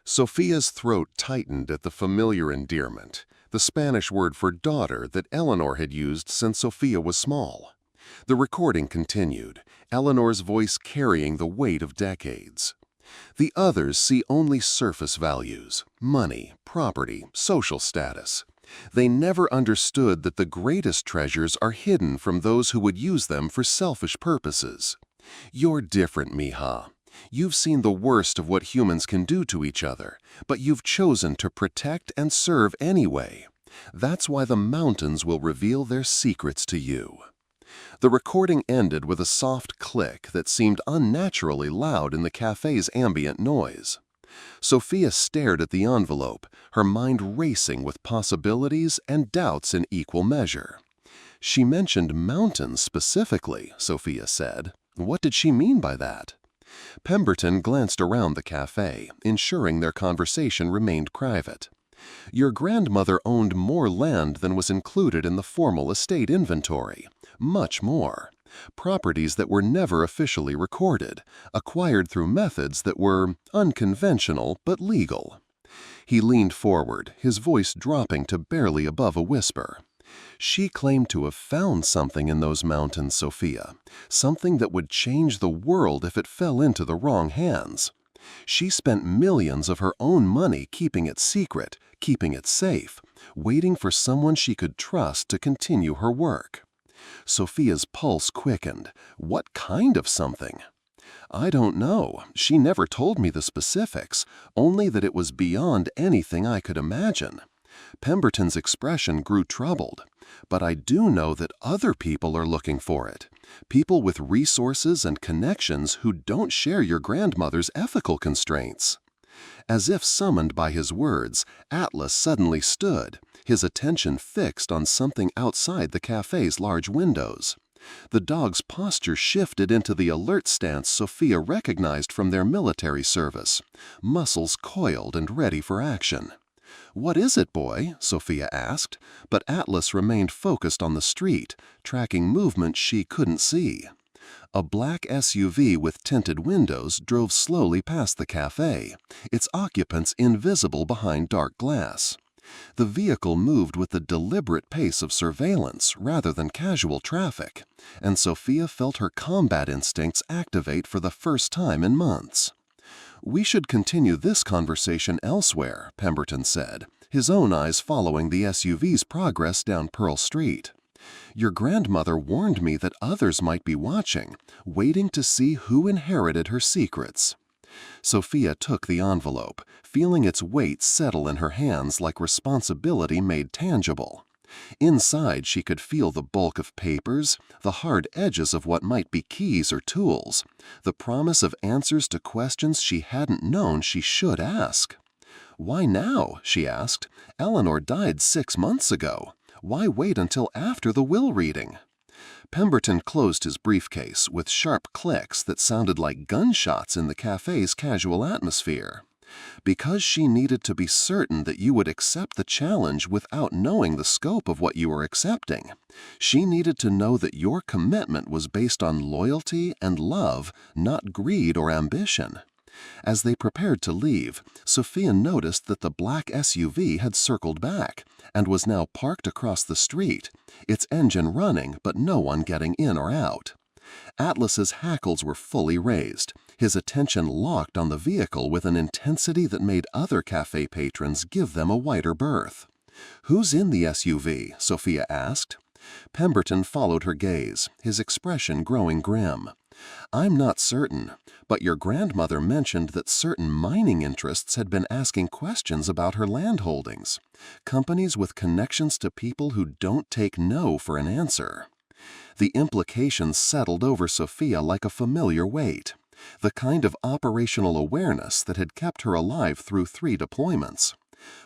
Sofia's throat tightened at the familiar endearment, the Spanish word for daughter that Eleanor had used since Sofia was small. The recording continued, Eleanor's voice carrying the weight of decades. "The others see only surface values, money, property, social status. They never understood that the greatest treasures are hidden from those who would use them for selfish purposes. You're different, Mija. You've seen the worst of what humans can do to each other, but you've chosen to protect and serve anyway. That's why the mountains will reveal their secrets to you." The recording ended with a soft click that seemed unnaturally loud in the cafe's ambient noise. Sofia stared at the envelope, her mind racing with possibilities and doubts in equal measure. "She mentioned mountains specifically," Sofia said. "What did she mean by that?" Pemberton glanced around the cafe, ensuring their conversation remained private. "Your grandmother owned more land than was included in the formal estate inventory. Much more. Properties that were never officially recorded, acquired through methods that were unconventional but legal." He leaned forward, his voice dropping to barely above a whisper. "She claimed to have found something in those mountains, Sofia, something that would change the world if it fell into the wrong hands. She spent millions of her own money keeping it secret, keeping it safe, waiting for someone she could trust to continue her work." Sofia's pulse quickened. "What kind of something?" "I don't know. She never told me the specifics, only that it was beyond anything I could imagine." Pemberton's expression grew troubled. "But I do know that other people are looking for it. People with resources and connections who don't share your grandmother's ethical constraints." As if summoned by his words, Atlas suddenly stood, his attention fixed on something outside the cafe's large windows. The dog's posture shifted into the alert stance Sofia recognized from their military service, muscles coiled and ready for action. "What is it, boy?" Sofia asked, but Atlas remained focused on the street, tracking movement she couldn't see. A black SUV with tinted windows drove slowly past the cafe, its occupants invisible behind dark glass. The vehicle moved with the deliberate pace of surveillance rather than casual traffic, and Sofia felt her combat instincts activate for the first time in months. "We should continue this conversation elsewhere," Pemberton said, his own eyes following the SUV's progress down Pearl Street. "Your grandmother warned me that others might be watching, waiting to see who inherited her secrets." Sofia took the envelope, feeling its weight settle in her hands like responsibility made tangible. Inside, she could feel the bulk of papers, the hard edges of what might be keys or tools, the promise of answers to questions she hadn't known she should ask. "Why now?" she asked. "Eleanor died 6 months ago. Why wait until after the will reading?" Pemberton closed his briefcase with sharp clicks that sounded like gunshots in the cafe's casual atmosphere. "Because she needed to be certain that you would accept the challenge without knowing the scope of what you were accepting. She needed to know that your commitment was based on loyalty and love, not greed or ambition." As they prepared to leave, Sofia noticed that the black SUV had circled back and was now parked across the street, its engine running but no one getting in or out. Atlas's hackles were fully raised, his attention locked on the vehicle with an intensity that made other cafe patrons give them a wider berth. "Who's in the SUV?" Sofia asked. Pemberton followed her gaze, his expression growing grim. "I'm not certain, but your grandmother mentioned that certain mining interests had been asking questions about her land holdings. Companies with connections to people who don't take no for an answer." The implications settled over Sofia like a familiar weight, the kind of operational awareness that had kept her alive through 3 deployments.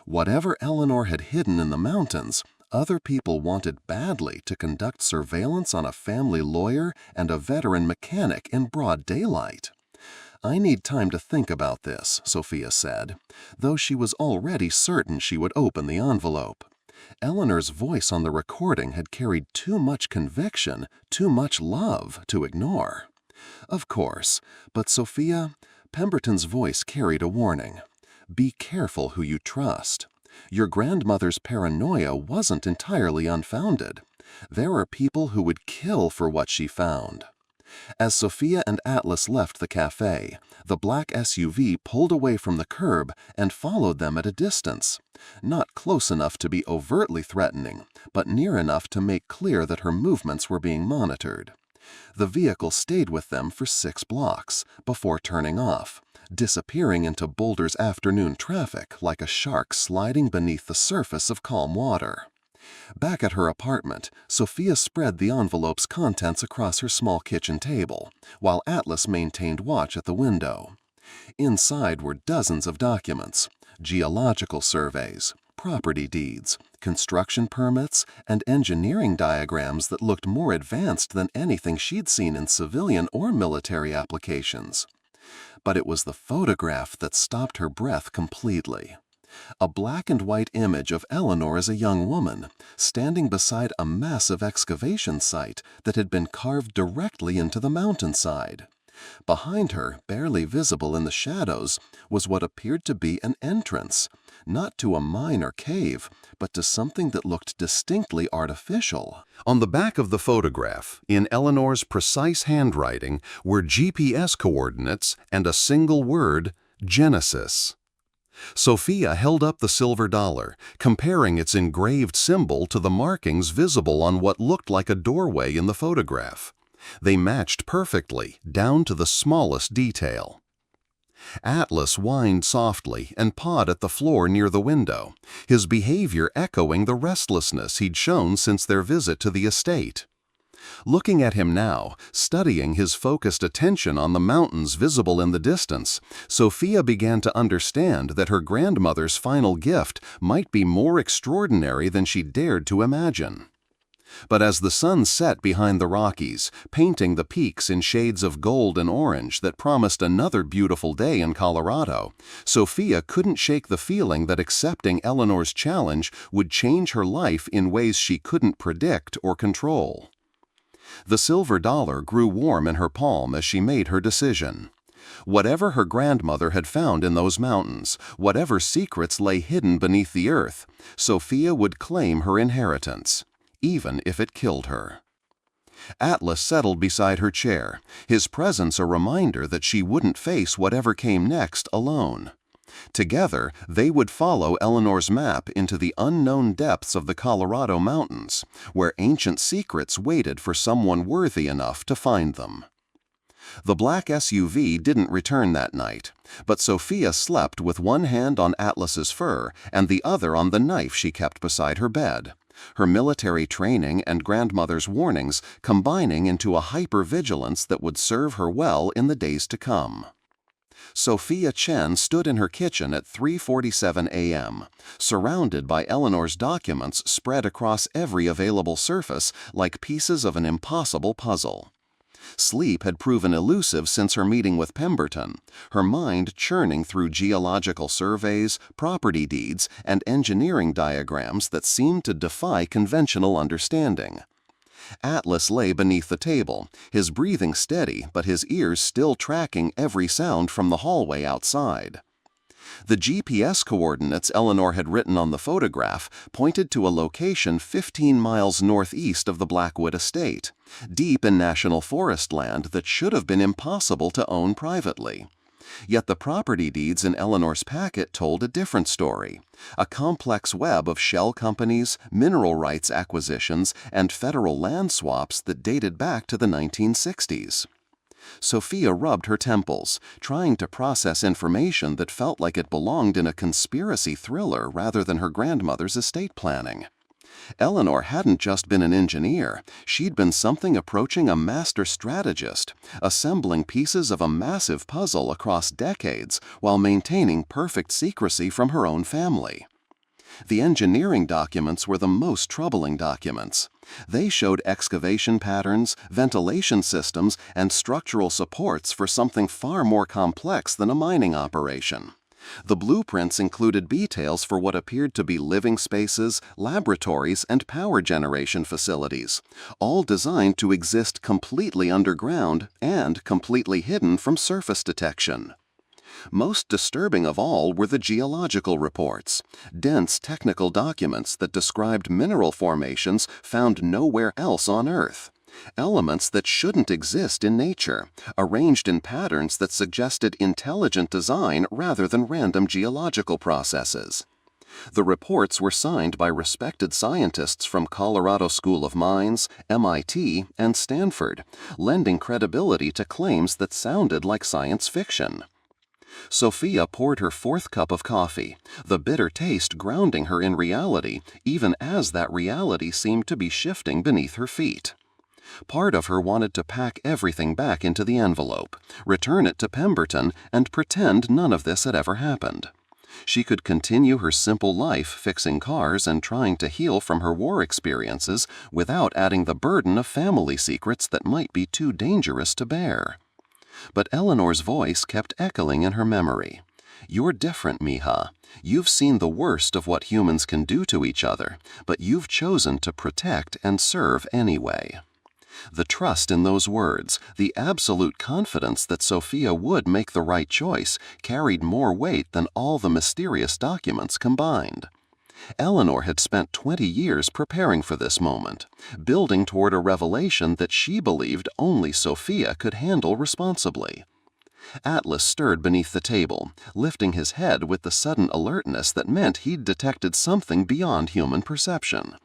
Whatever Eleanor had hidden in the mountains, other people wanted badly to conduct surveillance on a family lawyer and a veteran mechanic in broad daylight. "I need time to think about this," Sofia said, though she was already certain she would open the envelope. Eleanor's voice on the recording had carried too much conviction, too much love to ignore. "Of course, but Sofia," Pemberton's voice carried a warning. "Be careful who you trust. Your grandmother's paranoia wasn't entirely unfounded. There are people who would kill for what she found." As Sofia and Atlas left the cafe, the black SUV pulled away from the curb and followed them at a distance, not close enough to be overtly threatening, but near enough to make clear that her movements were being monitored. The vehicle stayed with them for 6 blocks before turning off, disappearing into Boulder's afternoon traffic like a shark sliding beneath the surface of calm water. Back at her apartment, Sofia spread the envelope's contents across her small kitchen table, while Atlas maintained watch at the window. Inside were dozens of documents: geological surveys, property deeds, construction permits, and engineering diagrams that looked more advanced than anything she'd seen in civilian or military applications. But it was the photograph that stopped her breath completely. A black and white image of Eleanor as a young woman, standing beside a massive excavation site that had been carved directly into the mountainside. Behind her, barely visible in the shadows, was what appeared to be an entrance, not to a mine or cave, but to something that looked distinctly artificial. On the back of the photograph, in Eleanor's precise handwriting, were GPS coordinates and a single word, Genesis. Sofia held up the silver dollar, comparing its engraved symbol to the markings visible on what looked like a doorway in the photograph. They matched perfectly, down to the smallest detail. Atlas whined softly and pawed at the floor near the window, his behavior echoing the restlessness he'd shown since their visit to the estate. Looking at him now, studying his focused attention on the mountains visible in the distance, Sofia began to understand that her grandmother's final gift might be more extraordinary than she dared to imagine. But as the sun set behind the Rockies, painting the peaks in shades of gold and orange that promised another beautiful day in Colorado, Sofia couldn't shake the feeling that accepting Eleanor's challenge would change her life in ways she couldn't predict or control. The silver dollar grew warm in her palm as she made her decision. Whatever her grandmother had found in those mountains, whatever secrets lay hidden beneath the earth, Sofia would claim her inheritance, even if it killed her. Atlas settled beside her chair, his presence a reminder that she wouldn't face whatever came next alone. Together, they would follow Eleanor's map into the unknown depths of the Colorado mountains, where ancient secrets waited for someone worthy enough to find them. The black SUV didn't return that night, but Sofia slept with one hand on Atlas's fur and the other on the knife she kept beside her bed, her military training and grandmother's warnings combining into a hyper-vigilance that would serve her well in the days to come. Sofia Chen stood in her kitchen at 3:47 a.m., surrounded by Eleanor's documents spread across every available surface like pieces of an impossible puzzle. Sleep had proven elusive since her meeting with Pemberton, her mind churning through geological surveys, property deeds, and engineering diagrams that seemed to defy conventional understanding. Atlas lay beneath the table, his breathing steady but his ears still tracking every sound from the hallway outside. The GPS coordinates Eleanor had written on the photograph pointed to a location 15 miles northeast of the Blackwood Estate, deep in national forest land that should have been impossible to own privately. Yet the property deeds in Eleanor's packet told a different story, a complex web of shell companies, mineral rights acquisitions, and federal land swaps that dated back to the 1960s. Sofia rubbed her temples, trying to process information that felt like it belonged in a conspiracy thriller rather than her grandmother's estate planning. Eleanor hadn't just been an engineer, she'd been something approaching a master strategist, assembling pieces of a massive puzzle across decades while maintaining perfect secrecy from her own family. The engineering documents were the most troubling documents. They showed excavation patterns, ventilation systems, and structural supports for something far more complex than a mining operation. The blueprints included details for what appeared to be living spaces, laboratories, and power generation facilities, all designed to exist completely underground and completely hidden from surface detection. Most disturbing of all were the geological reports, dense technical documents that described mineral formations found nowhere else on Earth. Elements that shouldn't exist in nature, arranged in patterns that suggested intelligent design rather than random geological processes. The reports were signed by respected scientists from Colorado School of Mines, MIT, and Stanford, lending credibility to claims that sounded like science fiction. Sofia poured her fourth cup of coffee, the bitter taste grounding her in reality, even as that reality seemed to be shifting beneath her feet. Part of her wanted to pack everything back into the envelope, return it to Pemberton, and pretend none of this had ever happened. She could continue her simple life fixing cars and trying to heal from her war experiences without adding the burden of family secrets that might be too dangerous to bear. But Eleanor's voice kept echoing in her memory. "You're different, Mija. You've seen the worst of what humans can do to each other, but you've chosen to protect and serve anyway." The trust in those words, the absolute confidence that Sofia would make the right choice, carried more weight than all the mysterious documents combined. Eleanor had spent 20 years preparing for this moment, building toward a revelation that she believed only Sofia could handle responsibly. Atlas stirred beneath the table, lifting his head with the sudden alertness that meant he'd detected something beyond human perception.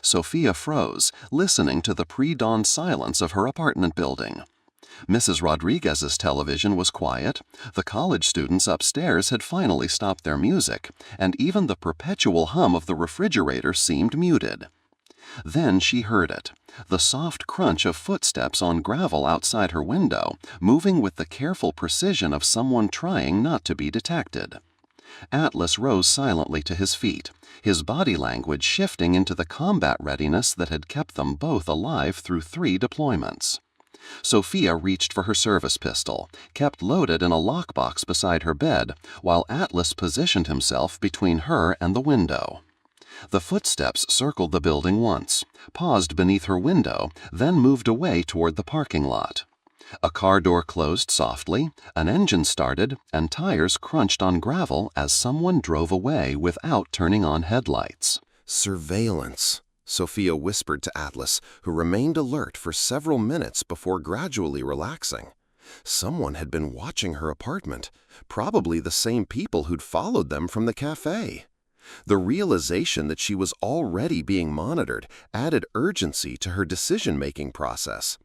Sofia froze, listening to the pre-dawn silence of her apartment building. Mrs. Rodriguez's television was quiet, the college students upstairs had finally stopped their music, and even the perpetual hum of the refrigerator seemed muted. Then she heard it, the soft crunch of footsteps on gravel outside her window, moving with the careful precision of someone trying not to be detected. Atlas rose silently to his feet, his body language shifting into the combat readiness that had kept them both alive through 3 deployments. Sofia reached for her service pistol, kept loaded in a lockbox beside her bed, while Atlas positioned himself between her and the window. The footsteps circled the building once, paused beneath her window, then moved away toward the parking lot. A car door closed softly, an engine started, and tires crunched on gravel as someone drove away without turning on headlights. Surveillance, Sofia whispered to Atlas, who remained alert for several minutes before gradually relaxing. Someone had been watching her apartment, probably the same people who'd followed them from the cafe. The realization that she was already being monitored added urgency to her decision-making process.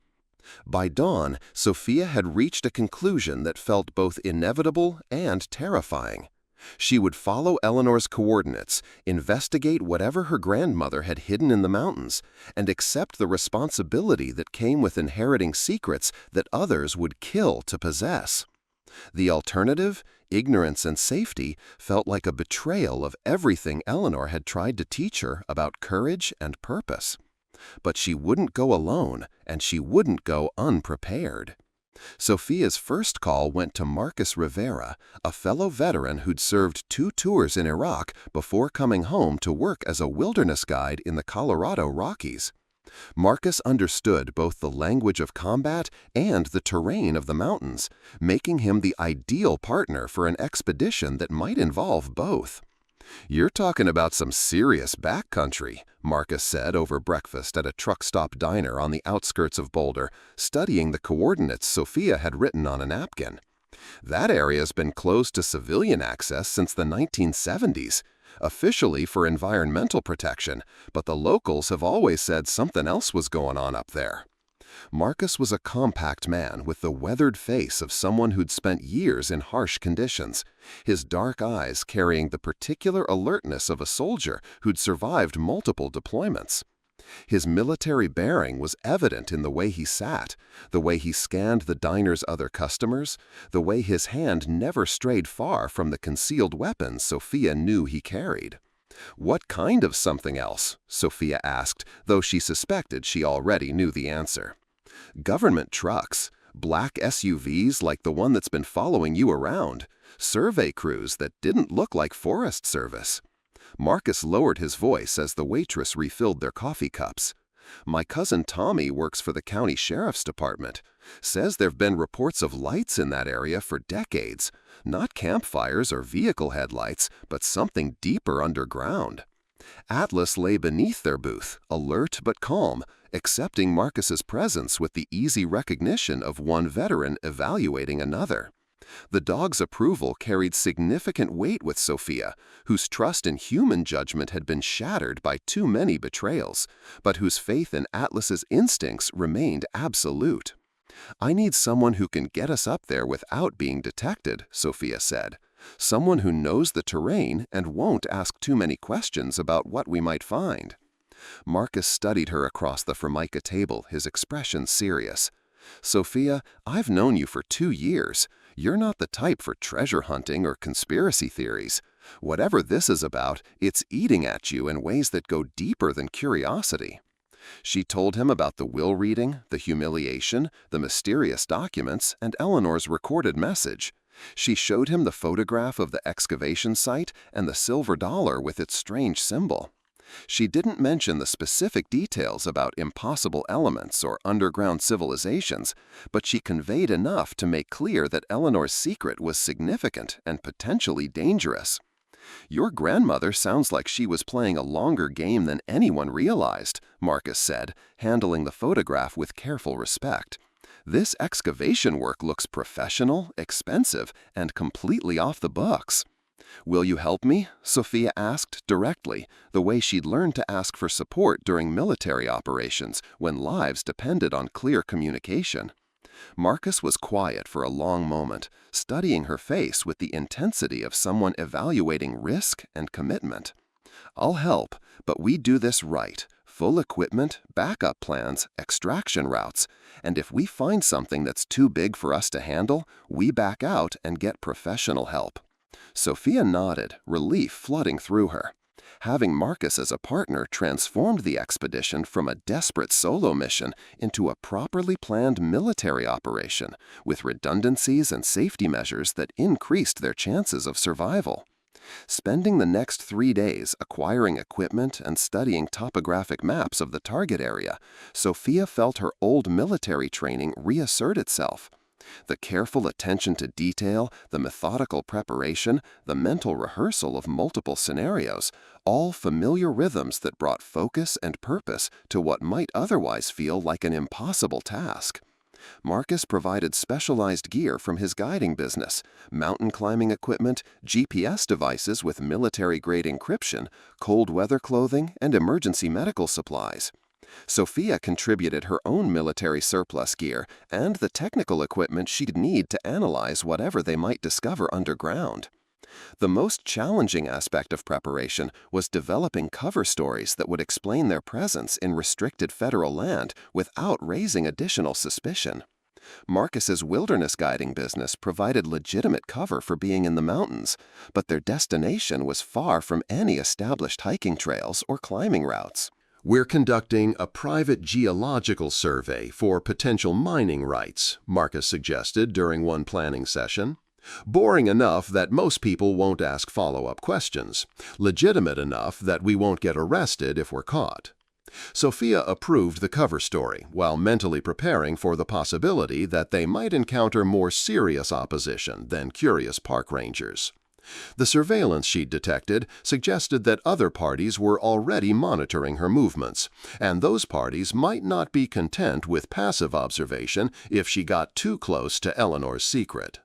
By dawn, Sofia had reached a conclusion that felt both inevitable and terrifying. She would follow Eleanor's coordinates, investigate whatever her grandmother had hidden in the mountains, and accept the responsibility that came with inheriting secrets that others would kill to possess. The alternative, ignorance and safety, felt like a betrayal of everything Eleanor had tried to teach her about courage and purpose. But she wouldn't go alone, and she wouldn't go unprepared. Sofia's first call went to Marcus Rivera, a fellow veteran who'd served 2 tours in Iraq before coming home to work as a wilderness guide in the Colorado Rockies. Marcus understood both the language of combat and the terrain of the mountains, making him the ideal partner for an expedition that might involve both. "You're talking about some serious backcountry," Marcus said over breakfast at a truck stop diner on the outskirts of Boulder, studying the coordinates Sofia had written on a napkin. "That area's been closed to civilian access since the 1970s, officially for environmental protection, but the locals have always said something else was going on up there." Marcus was a compact man with the weathered face of someone who'd spent years in harsh conditions, his dark eyes carrying the particular alertness of a soldier who'd survived multiple deployments. His military bearing was evident in the way he sat, the way he scanned the diner's other customers, the way his hand never strayed far from the concealed weapons Sofia knew he carried. "What kind of something else?" Sofia asked, though she suspected she already knew the answer. "Government trucks, black SUVs like the one that's been following you around, survey crews that didn't look like Forest Service." Marcus lowered his voice as the waitress refilled their coffee cups. "My cousin Tommy works for the county sheriff's department. Says there've been reports of lights in that area for decades. Not campfires or vehicle headlights, but something deeper underground." Atlas lay beneath their booth, alert but calm, accepting Marcus's presence with the easy recognition of one veteran evaluating another. The dog's approval carried significant weight with Sofia, whose trust in human judgment had been shattered by too many betrayals, but whose faith in Atlas's instincts remained absolute. "I need someone who can get us up there without being detected," Sofia said. "Someone who knows the terrain and won't ask too many questions about what we might find." Marcus studied her across the formica table, his expression serious. "Sofia, I've known you for 2 years. You're not the type for treasure hunting or conspiracy theories. Whatever this is about, it's eating at you in ways that go deeper than curiosity." She told him about the will reading, the humiliation, the mysterious documents, and Eleanor's recorded message. She showed him the photograph of the excavation site and the silver dollar with its strange symbol. She didn't mention the specific details about impossible elements or underground civilizations, but she conveyed enough to make clear that Eleanor's secret was significant and potentially dangerous. "Your grandmother sounds like she was playing a longer game than anyone realized," Marcus said, handling the photograph with careful respect. "This excavation work looks professional, expensive, and completely off the books." "Will you help me?" Sofia asked directly, the way she'd learned to ask for support during military operations when lives depended on clear communication. Marcus was quiet for a long moment, studying her face with the intensity of someone evaluating risk and commitment. "I'll help, but we do this right, full equipment, backup plans, extraction routes, and if we find something that's too big for us to handle, we back out and get professional help." Sofia nodded, relief flooding through her. Having Marcus as a partner transformed the expedition from a desperate solo mission into a properly planned military operation, with redundancies and safety measures that increased their chances of survival. Spending the next 3 days acquiring equipment and studying topographic maps of the target area, Sofia felt her old military training reassert itself. The careful attention to detail, the methodical preparation, the mental rehearsal of multiple scenarios, all familiar rhythms that brought focus and purpose to what might otherwise feel like an impossible task. Marcus provided specialized gear from his guiding business, mountain climbing equipment, GPS devices with military-grade encryption, cold weather clothing, and emergency medical supplies. Sofia contributed her own military surplus gear and the technical equipment she'd need to analyze whatever they might discover underground. The most challenging aspect of preparation was developing cover stories that would explain their presence in restricted federal land without raising additional suspicion. Marcus's wilderness guiding business provided legitimate cover for being in the mountains, but their destination was far from any established hiking trails or climbing routes. "We're conducting a private geological survey for potential mining rights," Marcus suggested during one planning session. "Boring enough that most people won't ask follow-up questions. Legitimate enough that we won't get arrested if we're caught." Sofia approved the cover story while mentally preparing for the possibility that they might encounter more serious opposition than curious park rangers. The surveillance she'd detected suggested that other parties were already monitoring her movements, and those parties might not be content with passive observation if she got too close to Eleanor's secret.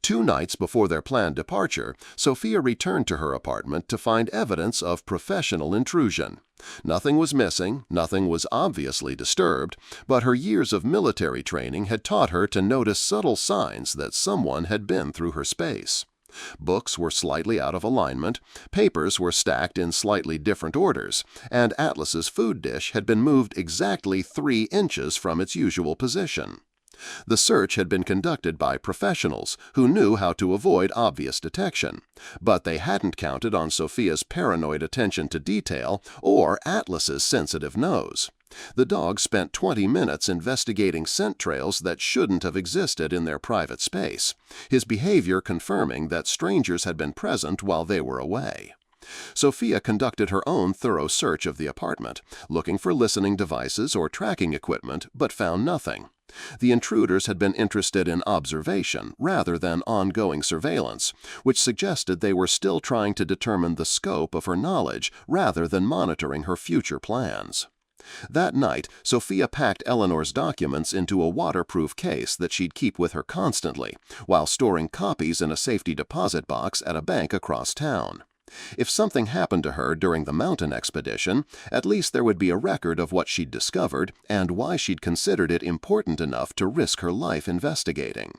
2 nights before their planned departure, Sofia returned to her apartment to find evidence of professional intrusion. Nothing was missing, nothing was obviously disturbed, but her years of military training had taught her to notice subtle signs that someone had been through her space. Books were slightly out of alignment, papers were stacked in slightly different orders, and Atlas's food dish had been moved exactly 3 inches from its usual position. The search had been conducted by professionals who knew how to avoid obvious detection, but they hadn't counted on Sofia's paranoid attention to detail or Atlas's sensitive nose. The dog spent 20 minutes investigating scent trails that shouldn't have existed in their private space, his behavior confirming that strangers had been present while they were away. Sofia conducted her own thorough search of the apartment, looking for listening devices or tracking equipment, but found nothing. The intruders had been interested in observation rather than ongoing surveillance, which suggested they were still trying to determine the scope of her knowledge rather than monitoring her future plans. That night, Sofia packed Eleanor's documents into a waterproof case that she'd keep with her constantly, while storing copies in a safety deposit box at a bank across town. If something happened to her during the mountain expedition, at least there would be a record of what she'd discovered and why she'd considered it important enough to risk her life investigating.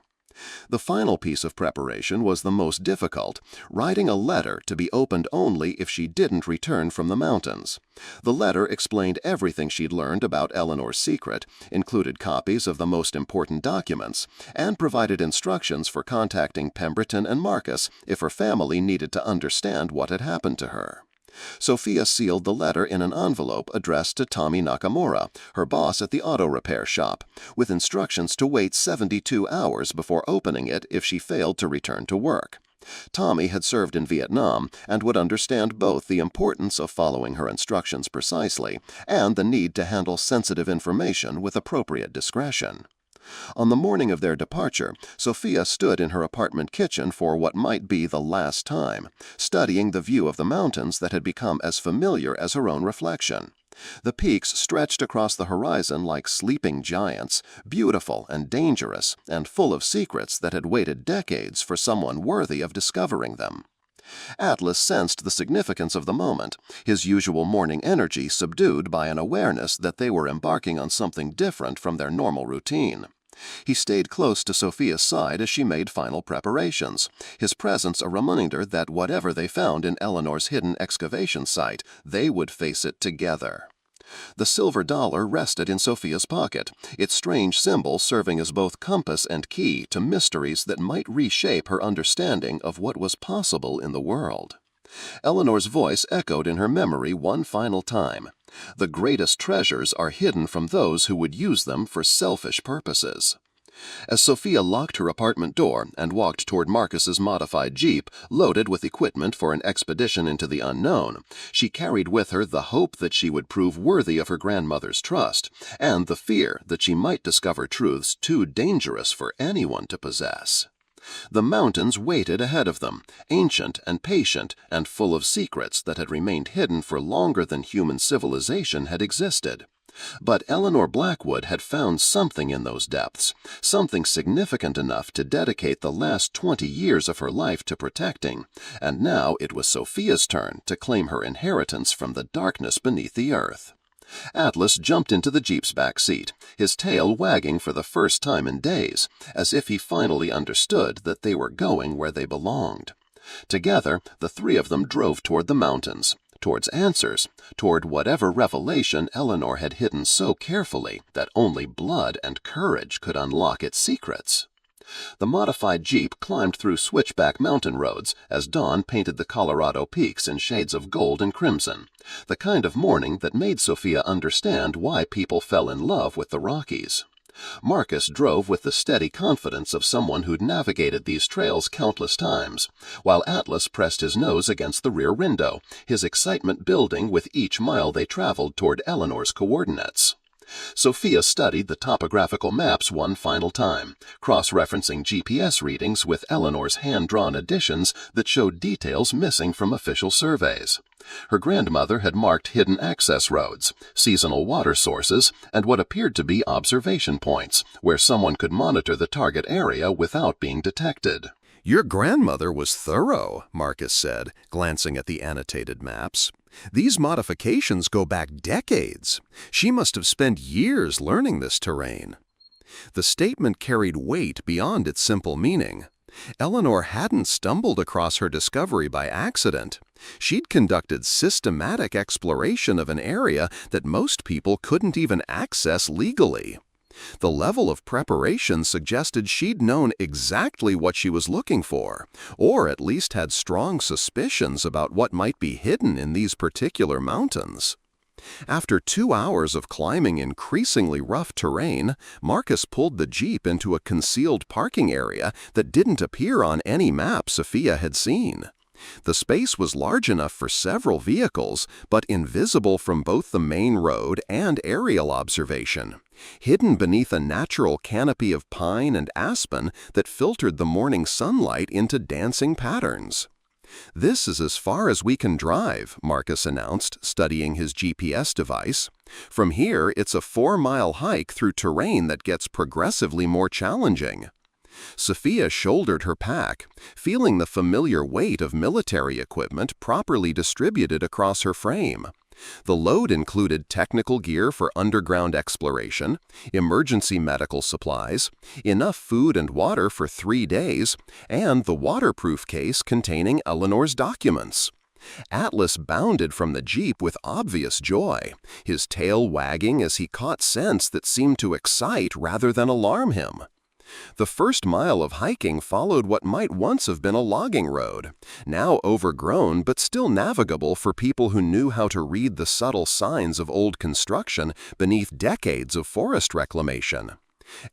The final piece of preparation was the most difficult, writing a letter to be opened only if she didn't return from the mountains. The letter explained everything she'd learned about Eleanor's secret, included copies of the most important documents, and provided instructions for contacting Pemberton and Marcus if her family needed to understand what had happened to her. Sofia sealed the letter in an envelope addressed to Tommy Nakamura, her boss at the auto repair shop, with instructions to wait 72 hours before opening it if she failed to return to work. Tommy had served in Vietnam and would understand both the importance of following her instructions precisely and the need to handle sensitive information with appropriate discretion. On the morning of their departure, Sofia stood in her apartment kitchen for what might be the last time, studying the view of the mountains that had become as familiar as her own reflection. The peaks stretched across the horizon like sleeping giants, beautiful and dangerous, and full of secrets that had waited decades for someone worthy of discovering them. Atlas sensed the significance of the moment, his usual morning energy subdued by an awareness that they were embarking on something different from their normal routine. He stayed close to Sofia's side as she made final preparations, his presence a reminder that whatever they found in Eleanor's hidden excavation site, they would face it together. The silver dollar rested in Sofia's pocket, its strange symbol serving as both compass and key to mysteries that might reshape her understanding of what was possible in the world. Eleanor's voice echoed in her memory one final time. The greatest treasures are hidden from those who would use them for selfish purposes. As Sofia locked her apartment door and walked toward Marcus's modified Jeep, loaded with equipment for an expedition into the unknown, she carried with her the hope that she would prove worthy of her grandmother's trust, and the fear that she might discover truths too dangerous for anyone to possess. The mountains waited ahead of them, ancient and patient and full of secrets that had remained hidden for longer than human civilization had existed. But Eleanor Blackwood had found something in those depths, something significant enough to dedicate the last 20 years of her life to protecting, and now it was Sofia's turn to claim her inheritance from the darkness beneath the earth. Atlas jumped into the Jeep's back seat, his tail wagging for the first time in days, as if he finally understood that they were going where they belonged. Together, the three of them drove toward the mountains, towards answers, toward whatever revelation Eleanor had hidden so carefully that only blood and courage could unlock its secrets. The modified Jeep climbed through switchback mountain roads as dawn painted the Colorado peaks in shades of gold and crimson, the kind of morning that made Sofia understand why people fell in love with the Rockies. Marcus drove with the steady confidence of someone who'd navigated these trails countless times, while Atlas pressed his nose against the rear window, his excitement building with each mile they traveled toward Eleanor's coordinates. Sofia studied the topographical maps one final time, cross-referencing GPS readings with Eleanor's hand-drawn additions that showed details missing from official surveys. Her grandmother had marked hidden access roads, seasonal water sources, and what appeared to be observation points, where someone could monitor the target area without being detected. "Your grandmother was thorough," Marcus said, glancing at the annotated maps. "These modifications go back decades. She must have spent years learning this terrain." The statement carried weight beyond its simple meaning. Eleanor hadn't stumbled across her discovery by accident. She'd conducted systematic exploration of an area that most people couldn't even access legally. The level of preparation suggested she'd known exactly what she was looking for, or at least had strong suspicions about what might be hidden in these particular mountains. After 2 hours of climbing increasingly rough terrain, Marcus pulled the Jeep into a concealed parking area that didn't appear on any map Sofia had seen. The space was large enough for several vehicles, but invisible from both the main road and aerial observation, hidden beneath a natural canopy of pine and aspen that filtered the morning sunlight into dancing patterns. "This is as far as we can drive," Marcus announced, studying his GPS device. "From here, it's a 4-mile hike through terrain that gets progressively more challenging." Sofia shouldered her pack, feeling the familiar weight of military equipment properly distributed across her frame. The load included technical gear for underground exploration, emergency medical supplies, enough food and water for 3 days, and the waterproof case containing Eleanor's documents. Atlas bounded from the Jeep with obvious joy, his tail wagging as he caught scents that seemed to excite rather than alarm him. The first mile of hiking followed what might once have been a logging road, now overgrown but still navigable for people who knew how to read the subtle signs of old construction beneath decades of forest reclamation.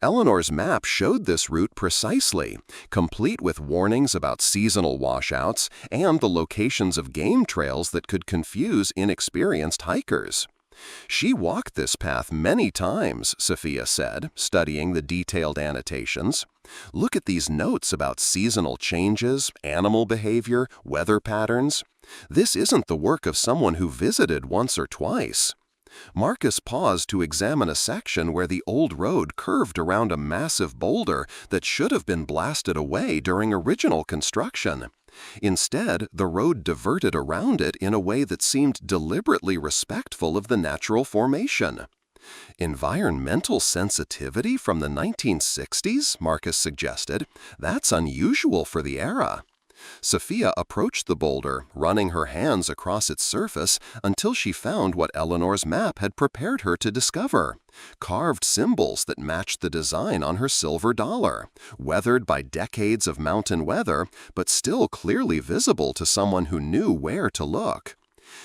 Eleanor's map showed this route precisely, complete with warnings about seasonal washouts and the locations of game trails that could confuse inexperienced hikers. "She walked this path many times," Sofia said, studying the detailed annotations. "Look at these notes about seasonal changes, animal behavior, weather patterns. This isn't the work of someone who visited once or twice." Marcus paused to examine a section where the old road curved around a massive boulder that should have been blasted away during original construction. Instead, the road diverted around it in a way that seemed deliberately respectful of the natural formation. "Environmental sensitivity from the 1960s?" Marcus suggested. "That's unusual for the era." Sofia approached the boulder, running her hands across its surface until she found what Eleanor's map had prepared her to discover: carved symbols that matched the design on her silver dollar, weathered by decades of mountain weather, but still clearly visible to someone who knew where to look.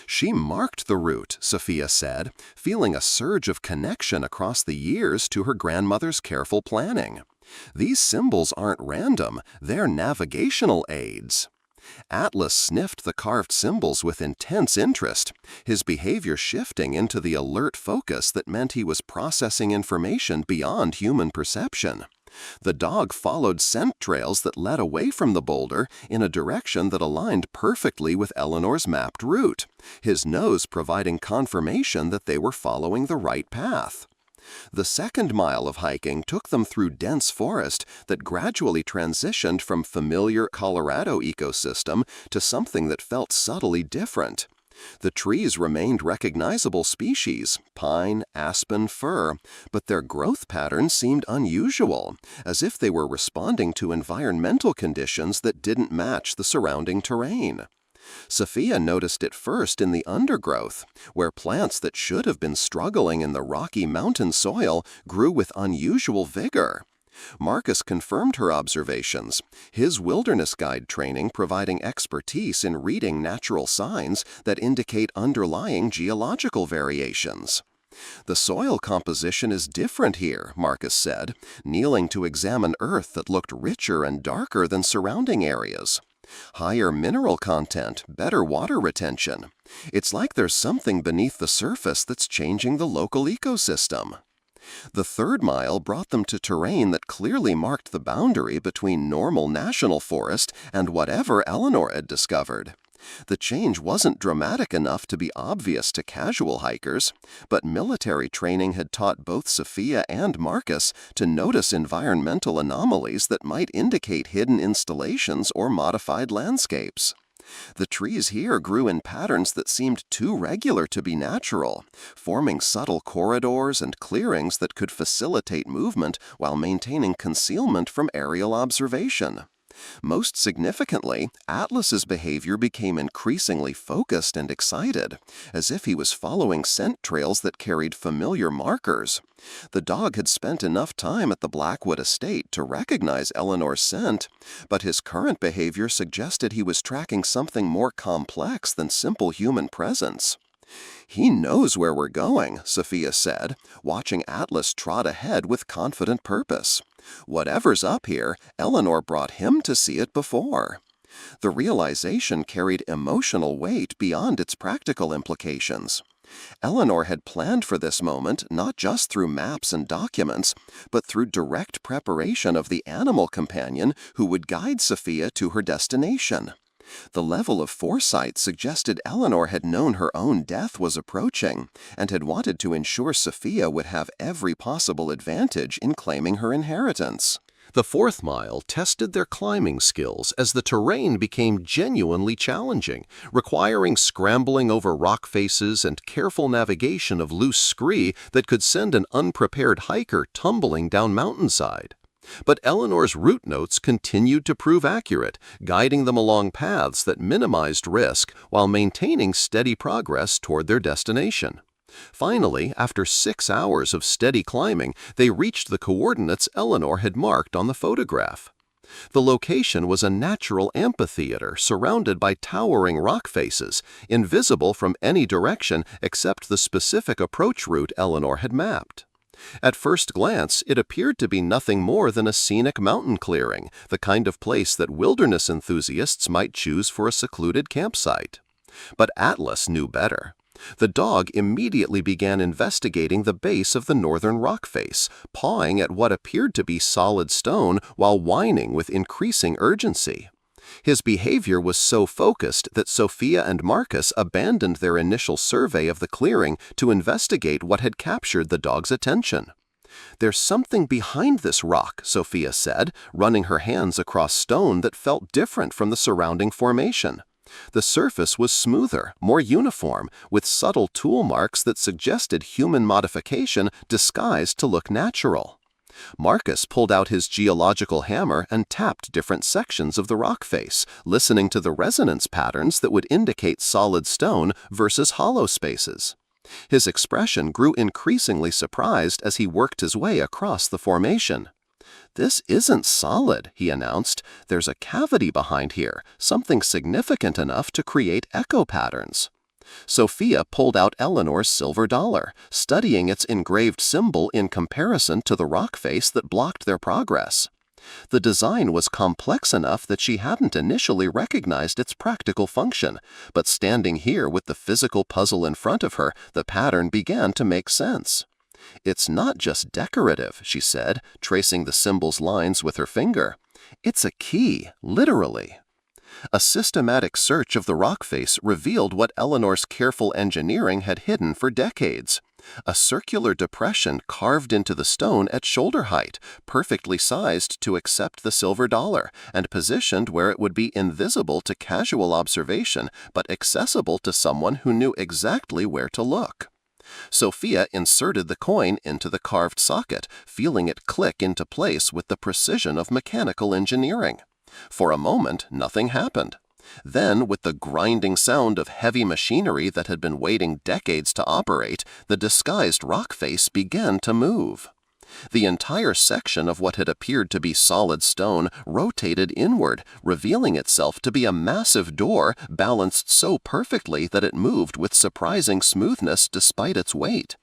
She marked the route, Sofia said, feeling a surge of connection across the years to her grandmother's careful planning. These symbols aren't random, they're navigational aids. Atlas sniffed the carved symbols with intense interest, his behavior shifting into the alert focus that meant he was processing information beyond human perception. The dog followed scent trails that led away from the boulder in a direction that aligned perfectly with Eleanor's mapped route, his nose providing confirmation that they were following the right path. The second mile of hiking took them through dense forest that gradually transitioned from familiar Colorado ecosystem to something that felt subtly different. The trees remained recognizable species, pine, aspen, fir, but their growth patterns seemed unusual, as if they were responding to environmental conditions that didn't match the surrounding terrain. Sofia noticed it first in the undergrowth, where plants that should have been struggling in the rocky mountain soil grew with unusual vigor. Marcus confirmed her observations, his wilderness guide training providing expertise in reading natural signs that indicate underlying geological variations. "The soil composition is different here," Marcus said, kneeling to examine earth that looked richer and darker than surrounding areas. "Higher mineral content, better water retention. It's like there's something beneath the surface that's changing the local ecosystem." The third mile brought them to terrain that clearly marked the boundary between normal national forest and whatever Eleanor had discovered. The change wasn't dramatic enough to be obvious to casual hikers, but military training had taught both Sofia and Marcus to notice environmental anomalies that might indicate hidden installations or modified landscapes. The trees here grew in patterns that seemed too regular to be natural, forming subtle corridors and clearings that could facilitate movement while maintaining concealment from aerial observation. Most significantly, Atlas's behavior became increasingly focused and excited, as if he was following scent trails that carried familiar markers. The dog had spent enough time at the Blackwood Estate to recognize Eleanor's scent, but his current behavior suggested he was tracking something more complex than simple human presence. "He knows where we're going," Sofia said, watching Atlas trot ahead with confident purpose. "Whatever's up here, Eleanor brought him to see it before." The realization carried emotional weight beyond its practical implications. Eleanor had planned for this moment not just through maps and documents, but through direct preparation of the animal companion who would guide Sofia to her destination. The level of foresight suggested Eleanor had known her own death was approaching and had wanted to ensure Sofia would have every possible advantage in claiming her inheritance. The fourth mile tested their climbing skills as the terrain became genuinely challenging, requiring scrambling over rock faces and careful navigation of loose scree that could send an unprepared hiker tumbling down mountainside. But Eleanor's route notes continued to prove accurate, guiding them along paths that minimized risk while maintaining steady progress toward their destination. Finally, after 6 hours of steady climbing, they reached the coordinates Eleanor had marked on the photograph. The location was a natural amphitheater surrounded by towering rock faces, invisible from any direction except the specific approach route Eleanor had mapped. At first glance, it appeared to be nothing more than a scenic mountain clearing, the kind of place that wilderness enthusiasts might choose for a secluded campsite. But Atlas knew better. The dog immediately began investigating the base of the northern rock face, pawing at what appeared to be solid stone while whining with increasing urgency. His behavior was so focused that Sofia and Marcus abandoned their initial survey of the clearing to investigate what had captured the dog's attention. "There's something behind this rock," Sofia said, running her hands across stone that felt different from the surrounding formation. The surface was smoother, more uniform, with subtle tool marks that suggested human modification disguised to look natural. Marcus pulled out his geological hammer and tapped different sections of the rock face, listening to the resonance patterns that would indicate solid stone versus hollow spaces. His expression grew increasingly surprised as he worked his way across the formation. "This isn't solid," he announced. "There's a cavity behind here, something significant enough to create echo patterns." Sofia pulled out Eleanor's silver dollar, studying its engraved symbol in comparison to the rock face that blocked their progress. The design was complex enough that she hadn't initially recognized its practical function, but standing here with the physical puzzle in front of her, the pattern began to make sense. "It's not just decorative," she said, tracing the symbol's lines with her finger. "It's a key, literally." A systematic search of the rock face revealed what Eleanor's careful engineering had hidden for decades. A circular depression carved into the stone at shoulder height, perfectly sized to accept the silver dollar, and positioned where it would be invisible to casual observation, but accessible to someone who knew exactly where to look. Sofia inserted the coin into the carved socket, feeling it click into place with the precision of mechanical engineering. For a moment, nothing happened. Then, with the grinding sound of heavy machinery that had been waiting decades to operate, the disguised rock face began to move. The entire section of what had appeared to be solid stone rotated inward, revealing itself to be a massive door balanced so perfectly that it moved with surprising smoothness despite its weight.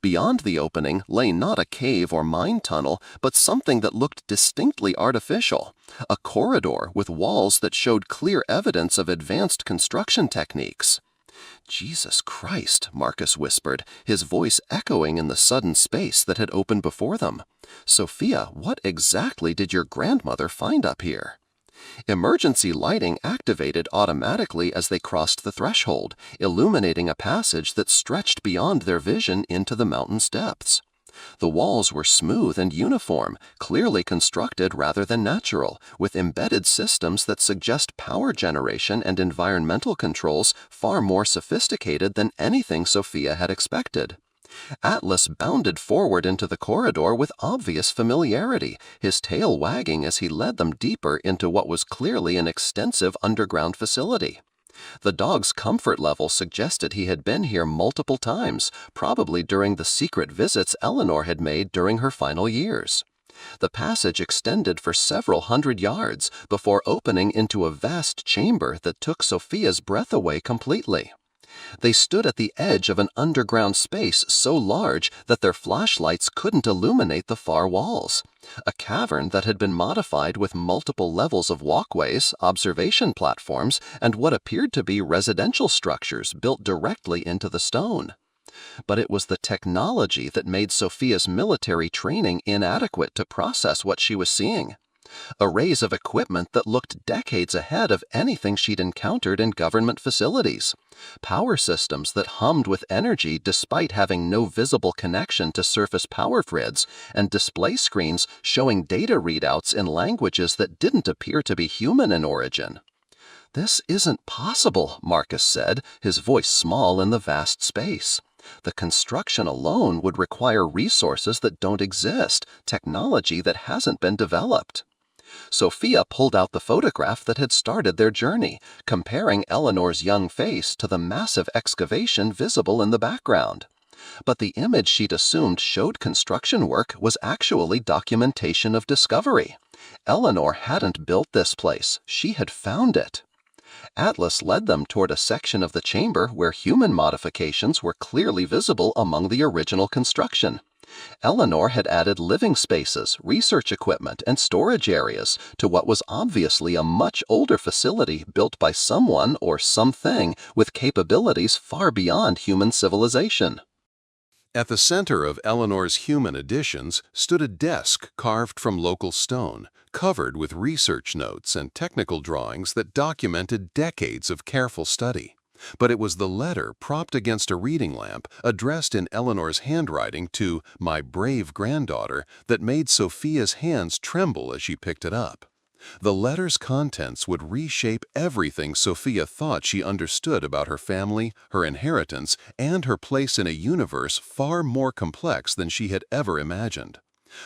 Beyond the opening lay not a cave or mine tunnel, but something that looked distinctly artificial, a corridor with walls that showed clear evidence of advanced construction techniques. "Jesus Christ," Marcus whispered, his voice echoing in the sudden space that had opened before them. "Sofia, what exactly did your grandmother find up here?" Emergency lighting activated automatically as they crossed the threshold, illuminating a passage that stretched beyond their vision into the mountain's depths. The walls were smooth and uniform, clearly constructed rather than natural, with embedded systems that suggest power generation and environmental controls far more sophisticated than anything Sofia had expected. Atlas bounded forward into the corridor with obvious familiarity, his tail wagging as he led them deeper into what was clearly an extensive underground facility. The dog's comfort level suggested he had been here multiple times, probably during the secret visits Eleanor had made during her final years. The passage extended for several hundred yards before opening into a vast chamber that took Sofia's breath away completely. They stood at the edge of an underground space so large that their flashlights couldn't illuminate the far walls. A cavern that had been modified with multiple levels of walkways, observation platforms, and what appeared to be residential structures built directly into the stone. But it was the technology that made Sofia's military training inadequate to process what she was seeing. Arrays of equipment that looked decades ahead of anything she'd encountered in government facilities. Power systems that hummed with energy despite having no visible connection to surface power grids, and display screens showing data readouts in languages that didn't appear to be human in origin. "This isn't possible," Marcus said, his voice small in the vast space. "The construction alone would require resources that don't exist, technology that hasn't been developed." Sofia pulled out the photograph that had started their journey, comparing Eleanor's young face to the massive excavation visible in the background. But the image she'd assumed showed construction work was actually documentation of discovery. Eleanor hadn't built this place, she had found it. Atlas led them toward a section of the chamber where human modifications were clearly visible among the original construction. Eleanor had added living spaces, research equipment, and storage areas to what was obviously a much older facility built by someone or something with capabilities far beyond human civilization. At the center of Eleanor's human additions stood a desk carved from local stone, covered with research notes and technical drawings that documented decades of careful study. But it was the letter propped against a reading lamp, addressed in Eleanor's handwriting to "my brave granddaughter," that made Sofia's hands tremble as she picked it up. The letter's contents would reshape everything Sofia thought she understood about her family, her inheritance, and her place in a universe far more complex than she had ever imagined.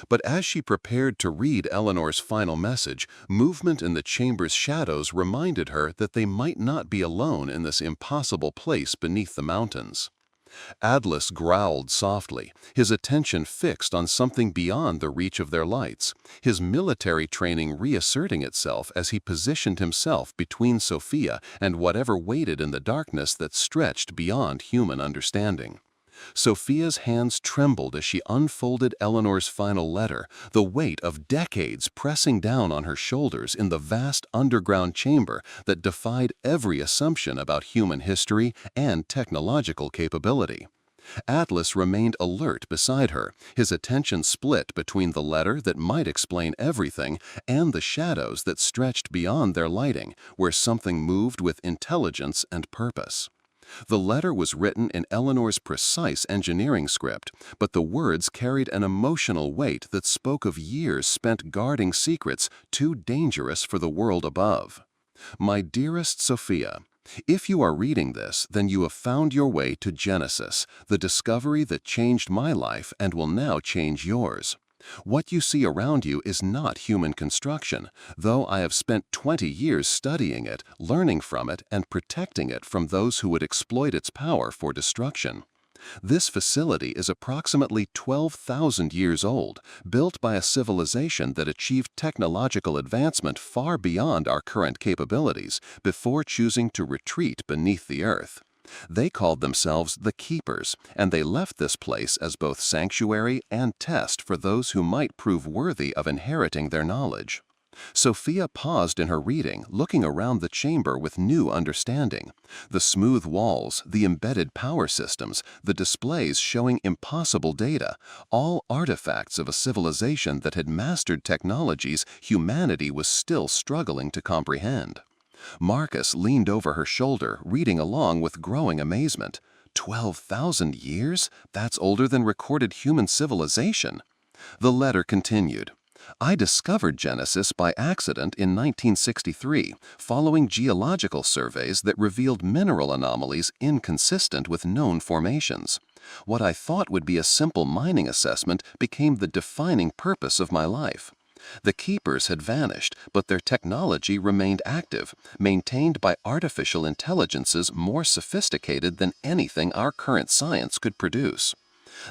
But as she prepared to read Eleanor's final message, movement in the chamber's shadows reminded her that they might not be alone in this impossible place beneath the mountains. Atlas growled softly, his attention fixed on something beyond the reach of their lights, his military training reasserting itself as he positioned himself between Sofia and whatever waited in the darkness that stretched beyond human understanding. Sofia's hands trembled as she unfolded Eleanor's final letter, the weight of decades pressing down on her shoulders in the vast underground chamber that defied every assumption about human history and technological capability. Atlas remained alert beside her, his attention split between the letter that might explain everything and the shadows that stretched beyond their lighting, where something moved with intelligence and purpose. The letter was written in Eleanor's precise engineering script, but the words carried an emotional weight that spoke of years spent guarding secrets too dangerous for the world above. My dearest Sofia, if you are reading this, then you have found your way to Genesis, the discovery that changed my life and will now change yours. What you see around you is not human construction, though I have spent 20 years studying it, learning from it, and protecting it from those who would exploit its power for destruction. This facility is approximately 12,000 years old, built by a civilization that achieved technological advancement far beyond our current capabilities before choosing to retreat beneath the earth. They called themselves the Keepers, and they left this place as both sanctuary and test for those who might prove worthy of inheriting their knowledge. Sofia paused in her reading, looking around the chamber with new understanding. The smooth walls, the embedded power systems, the displays showing impossible data, all artifacts of a civilization that had mastered technologies humanity was still struggling to comprehend. Marcus leaned over her shoulder, reading along with growing amazement. 12,000 years? That's older than recorded human civilization. The letter continued. I discovered Genesis by accident in 1963, following geological surveys that revealed mineral anomalies inconsistent with known formations. What I thought would be a simple mining assessment became the defining purpose of my life. The Keepers had vanished, but their technology remained active, maintained by artificial intelligences more sophisticated than anything our current science could produce.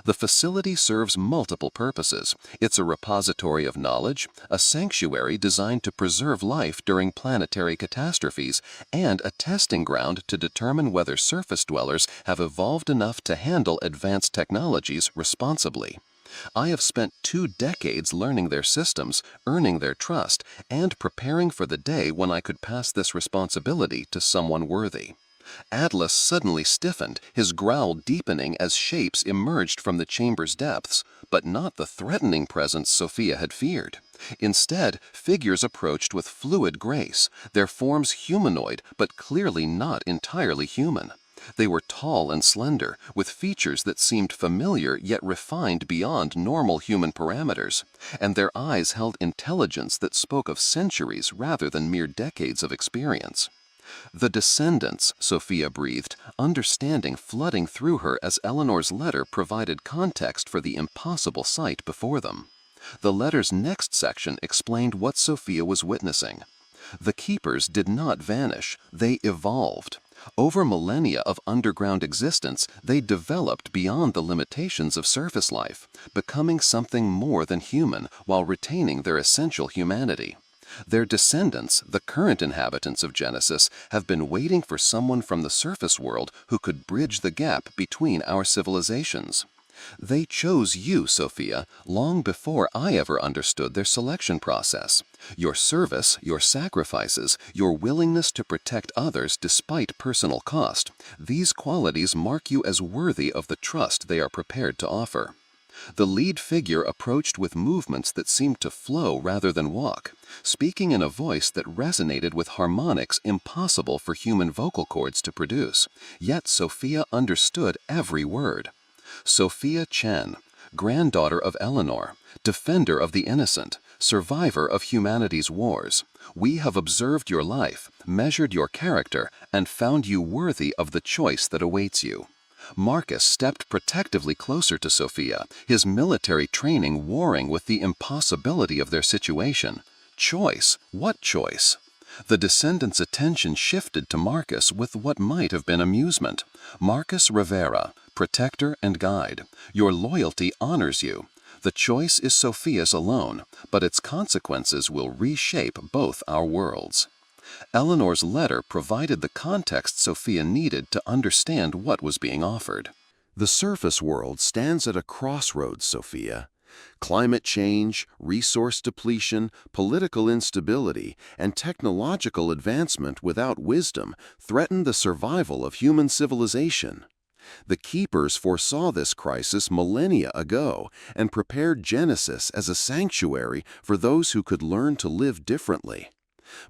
The facility serves multiple purposes. It's a repository of knowledge, a sanctuary designed to preserve life during planetary catastrophes, and a testing ground to determine whether surface dwellers have evolved enough to handle advanced technologies responsibly. I have spent 2 decades learning their systems, earning their trust, and preparing for the day when I could pass this responsibility to someone worthy. Atlas suddenly stiffened, his growl deepening as shapes emerged from the chamber's depths, but not the threatening presence Sofia had feared. Instead, figures approached with fluid grace, their forms humanoid but clearly not entirely human. They were tall and slender, with features that seemed familiar yet refined beyond normal human parameters, and their eyes held intelligence that spoke of centuries rather than mere decades of experience. The descendants, Sofia breathed, understanding flooding through her as Eleanor's letter provided context for the impossible sight before them. The letter's next section explained what Sofia was witnessing. The Keepers did not vanish, they evolved. Over millennia of underground existence, they developed beyond the limitations of surface life, becoming something more than human while retaining their essential humanity. Their descendants, the current inhabitants of Genesis, have been waiting for someone from the surface world who could bridge the gap between our civilizations. They chose you, Sofia, long before I ever understood their selection process. Your service, your sacrifices, your willingness to protect others despite personal cost, these qualities mark you as worthy of the trust they are prepared to offer. The lead figure approached with movements that seemed to flow rather than walk, speaking in a voice that resonated with harmonics impossible for human vocal cords to produce. Yet Sofia understood every word. Sofia Chen, granddaughter of Eleanor, defender of the innocent, survivor of humanity's wars, we have observed your life, measured your character, and found you worthy of the choice that awaits you. Marcus stepped protectively closer to Sofia, his military training warring with the impossibility of their situation. Choice? What choice? The descendant's attention shifted to Marcus with what might have been amusement. Marcus Rivera, protector and guide, your loyalty honors you. The choice is Sofia's alone, but its consequences will reshape both our worlds. Eleanor's letter provided the context Sofia needed to understand what was being offered. The surface world stands at a crossroads, Sofia. Climate change, resource depletion, political instability, and technological advancement without wisdom threaten the survival of human civilization. The Keepers foresaw this crisis millennia ago and prepared Genesis as a sanctuary for those who could learn to live differently.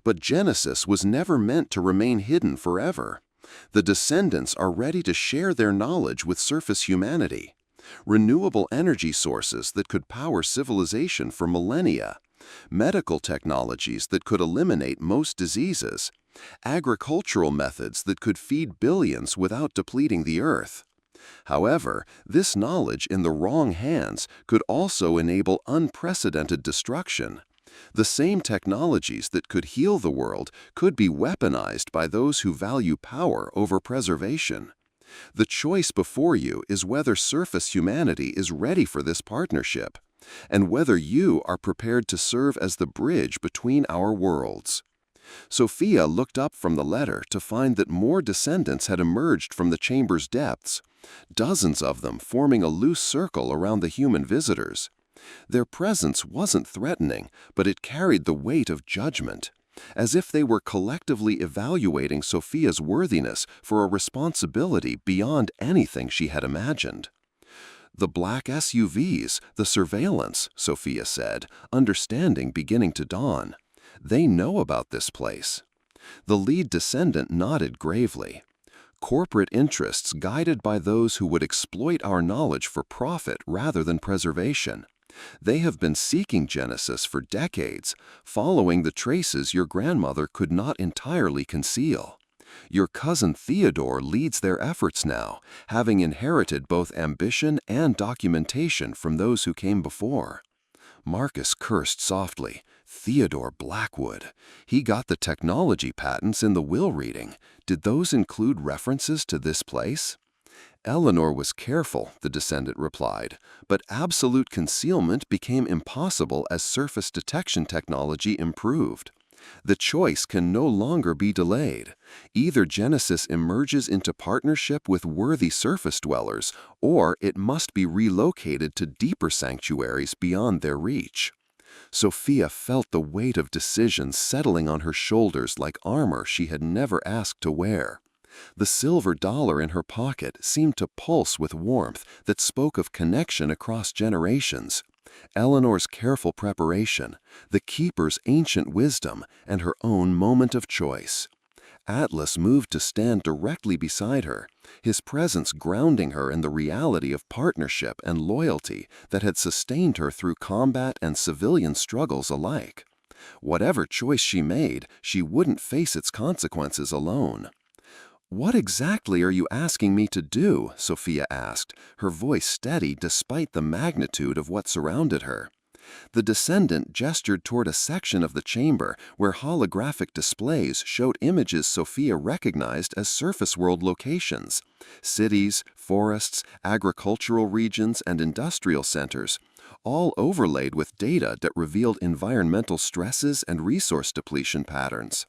But Genesis was never meant to remain hidden forever. The descendants are ready to share their knowledge with surface humanity. Renewable energy sources that could power civilization for millennia, medical technologies that could eliminate most diseases, agricultural methods that could feed billions without depleting the earth. However, this knowledge in the wrong hands could also enable unprecedented destruction. The same technologies that could heal the world could be weaponized by those who value power over preservation. The choice before you is whether surface humanity is ready for this partnership, and whether you are prepared to serve as the bridge between our worlds. Sofia looked up from the letter to find that more descendants had emerged from the chamber's depths, dozens of them forming a loose circle around the human visitors. Their presence wasn't threatening, but it carried the weight of judgment, as if they were collectively evaluating Sofia's worthiness for a responsibility beyond anything she had imagined. The black SUVs, the surveillance, Sofia said, understanding beginning to dawn. They know about this place. The lead descendant nodded gravely. Corporate interests guided by those who would exploit our knowledge for profit rather than preservation. They have been seeking Genesis for decades, following the traces your grandmother could not entirely conceal. Your cousin Theodore leads their efforts now, having inherited both ambition and documentation from those who came before. Marcus cursed softly. Theodore Blackwood. He got the technology patents in the will reading. Did those include references to this place? Eleanor was careful, the descendant replied, but absolute concealment became impossible as surface detection technology improved. The choice can no longer be delayed. Either Genesis emerges into partnership with worthy surface dwellers, or it must be relocated to deeper sanctuaries beyond their reach. Sofia felt the weight of decision settling on her shoulders like armor she had never asked to wear. The silver dollar in her pocket seemed to pulse with warmth that spoke of connection across generations. Eleanor's careful preparation, the Keeper's ancient wisdom, and her own moment of choice. Atlas moved to stand directly beside her, his presence grounding her in the reality of partnership and loyalty that had sustained her through combat and civilian struggles alike. Whatever choice she made, she wouldn't face its consequences alone. "What exactly are you asking me to do?" Sofia asked, her voice steady despite the magnitude of what surrounded her. The descendant gestured toward a section of the chamber where holographic displays showed images Sofia recognized as surface world locations. Cities, forests, agricultural regions, and industrial centers, all overlaid with data that revealed environmental stresses and resource depletion patterns.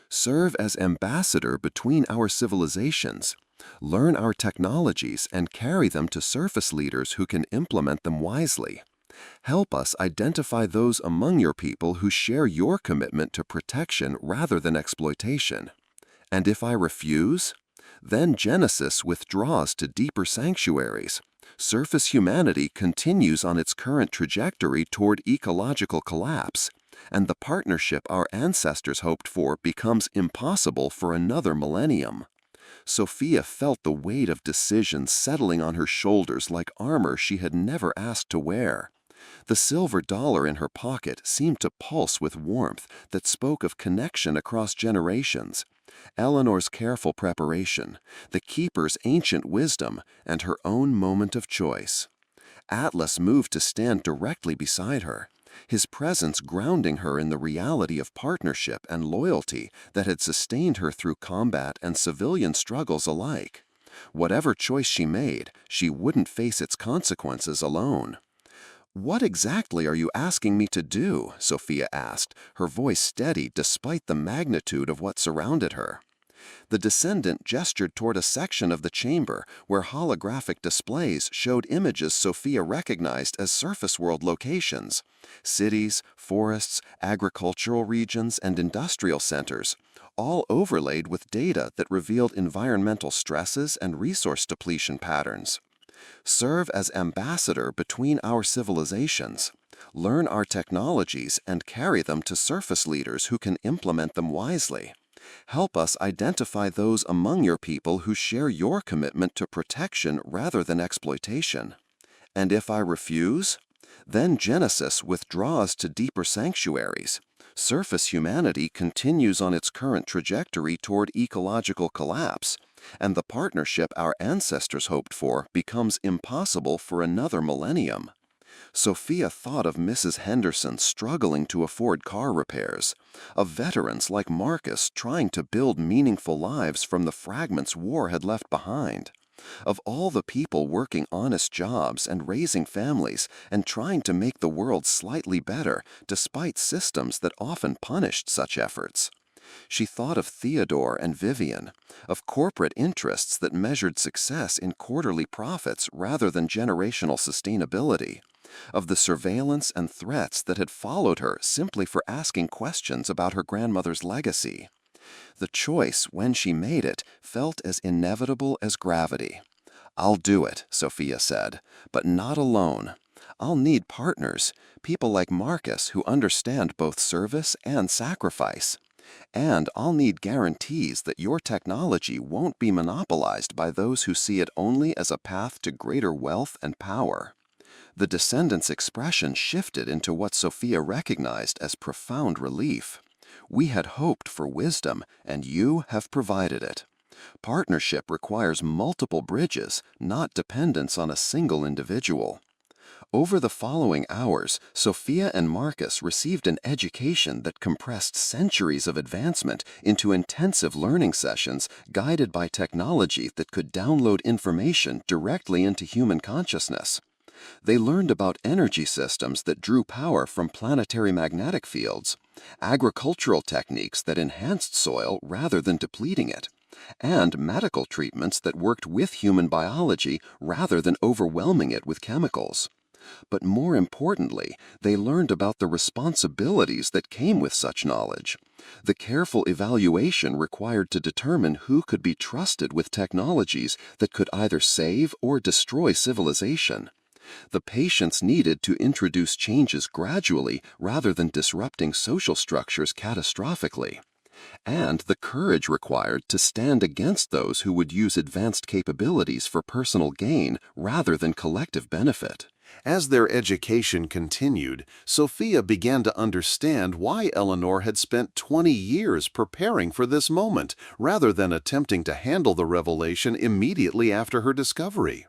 Serve as ambassador between our civilizations. Learn our technologies and carry them to surface leaders who can implement them wisely. Help us identify those among your people who share your commitment to protection rather than exploitation. And if I refuse? Then Genesis withdraws to deeper sanctuaries. Surface humanity continues on its current trajectory toward ecological collapse, and the partnership our ancestors hoped for becomes impossible for another millennium. Sofia felt the weight of decision settling on her shoulders like armor she had never asked to wear. The silver dollar in her pocket seemed to pulse with warmth that spoke of connection across generations. Eleanor's careful preparation, the keeper's ancient wisdom, and her own moment of choice. Atlas moved to stand directly beside her, his presence grounding her in the reality of partnership and loyalty that had sustained her through combat and civilian struggles alike. Whatever choice she made, she wouldn't face its consequences alone. "What exactly are you asking me to do?" Sofia asked, her voice steady despite the magnitude of what surrounded her. The descendant gestured toward a section of the chamber where holographic displays showed images Sofia recognized as surface world locations: cities, forests, agricultural regions, and industrial centers, all overlaid with data that revealed environmental stresses and resource depletion patterns. "Serve as ambassador between our civilizations. Learn our technologies and carry them to surface leaders who can implement them wisely. Help us identify those among your people who share your commitment to protection rather than exploitation. And if I refuse, then Genesis withdraws to deeper sanctuaries. Surface humanity continues on its current trajectory toward ecological collapse, and the partnership our ancestors hoped for becomes impossible for another millennium." Sofia thought of Mrs. Henderson struggling to afford car repairs, of veterans like Marcus trying to build meaningful lives from the fragments war had left behind, of all the people working honest jobs and raising families and trying to make the world slightly better despite systems that often punished such efforts. She thought of Theodore and Vivian, of corporate interests that measured success in quarterly profits rather than generational sustainability, of the surveillance and threats that had followed her simply for asking questions about her grandmother's legacy. The choice, when she made it, felt as inevitable as gravity. "I'll do it," Sofia said, "but not alone. I'll need partners, people like Marcus who understand both service and sacrifice. And I'll need guarantees that your technology won't be monopolized by those who see it only as a path to greater wealth and power." The descendant's expression shifted into what Sofia recognized as profound relief. "We had hoped for wisdom, and you have provided it. Partnership requires multiple bridges, not dependence on a single individual." Over the following hours, Sofia and Marcus received an education that compressed centuries of advancement into intensive learning sessions guided by technology that could download information directly into human consciousness. They learned about energy systems that drew power from planetary magnetic fields, agricultural techniques that enhanced soil rather than depleting it, and medical treatments that worked with human biology rather than overwhelming it with chemicals. But more importantly, they learned about the responsibilities that came with such knowledge, the careful evaluation required to determine who could be trusted with technologies that could either save or destroy civilization, the patience needed to introduce changes gradually rather than disrupting social structures catastrophically, and the courage required to stand against those who would use advanced capabilities for personal gain rather than collective benefit. As their education continued, Sofia began to understand why Eleanor had spent 20 years preparing for this moment, rather than attempting to handle the revelation immediately after her discovery.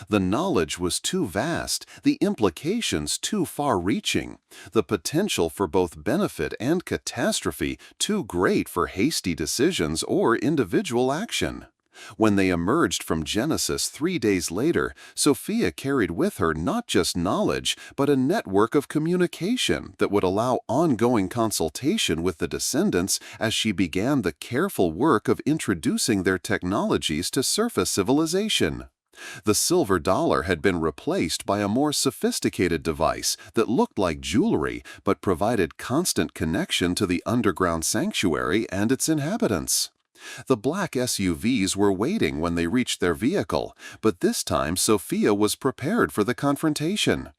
The knowledge was too vast, the implications too far-reaching, the potential for both benefit and catastrophe too great for hasty decisions or individual action. When they emerged from Genesis 3 days later, Sofia carried with her not just knowledge, but a network of communication that would allow ongoing consultation with the descendants as she began the careful work of introducing their technologies to surface civilization. The silver dollar had been replaced by a more sophisticated device that looked like jewelry but provided constant connection to the underground sanctuary and its inhabitants. The black SUVs were waiting when they reached their vehicle, but this time Sofia was prepared for the confrontation.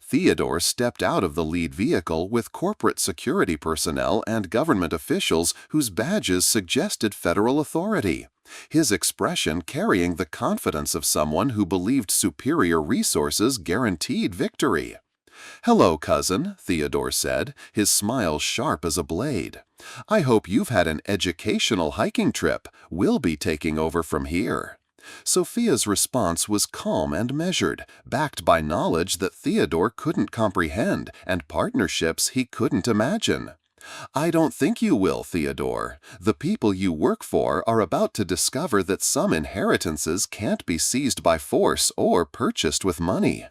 Theodore stepped out of the lead vehicle with corporate security personnel and government officials whose badges suggested federal authority, his expression carrying the confidence of someone who believed superior resources guaranteed victory. "Hello, cousin," Theodore said, his smile sharp as a blade. "I hope you've had an educational hiking trip. We'll be taking over from here." Sophia's response was calm and measured, backed by knowledge that Theodore couldn't comprehend and partnerships he couldn't imagine. "I don't think you will, Theodore. The people you work for are about to discover that some inheritances can't be seized by force or purchased with money."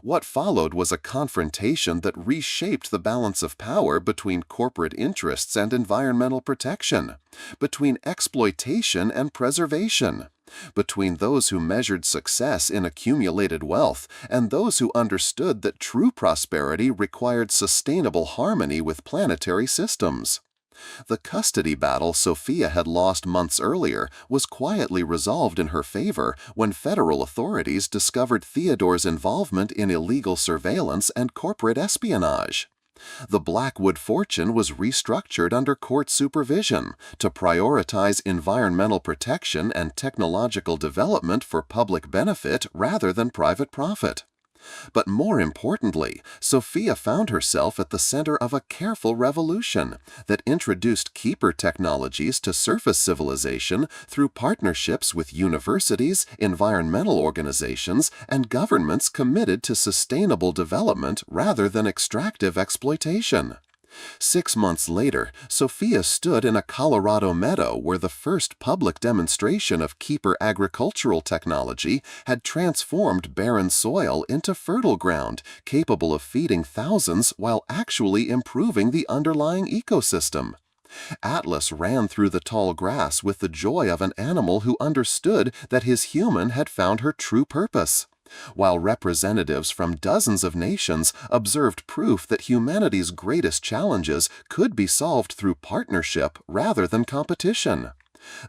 What followed was a confrontation that reshaped the balance of power between corporate interests and environmental protection, between exploitation and preservation, between those who measured success in accumulated wealth and those who understood that true prosperity required sustainable harmony with planetary systems. The custody battle Sophia had lost months earlier was quietly resolved in her favor when federal authorities discovered Theodore's involvement in illegal surveillance and corporate espionage. The Blackwood fortune was restructured under court supervision to prioritize environmental protection and technological development for public benefit rather than private profit. But more importantly, Sophia found herself at the center of a careful revolution that introduced keeper technologies to surface civilization through partnerships with universities, environmental organizations, and governments committed to sustainable development rather than extractive exploitation. 6 months later, Sophia stood in a Colorado meadow where the first public demonstration of keeper agricultural technology had transformed barren soil into fertile ground, capable of feeding thousands while actually improving the underlying ecosystem. Atlas ran through the tall grass with the joy of an animal who understood that his human had found her true purpose, while representatives from dozens of nations observed proof that humanity's greatest challenges could be solved through partnership rather than competition.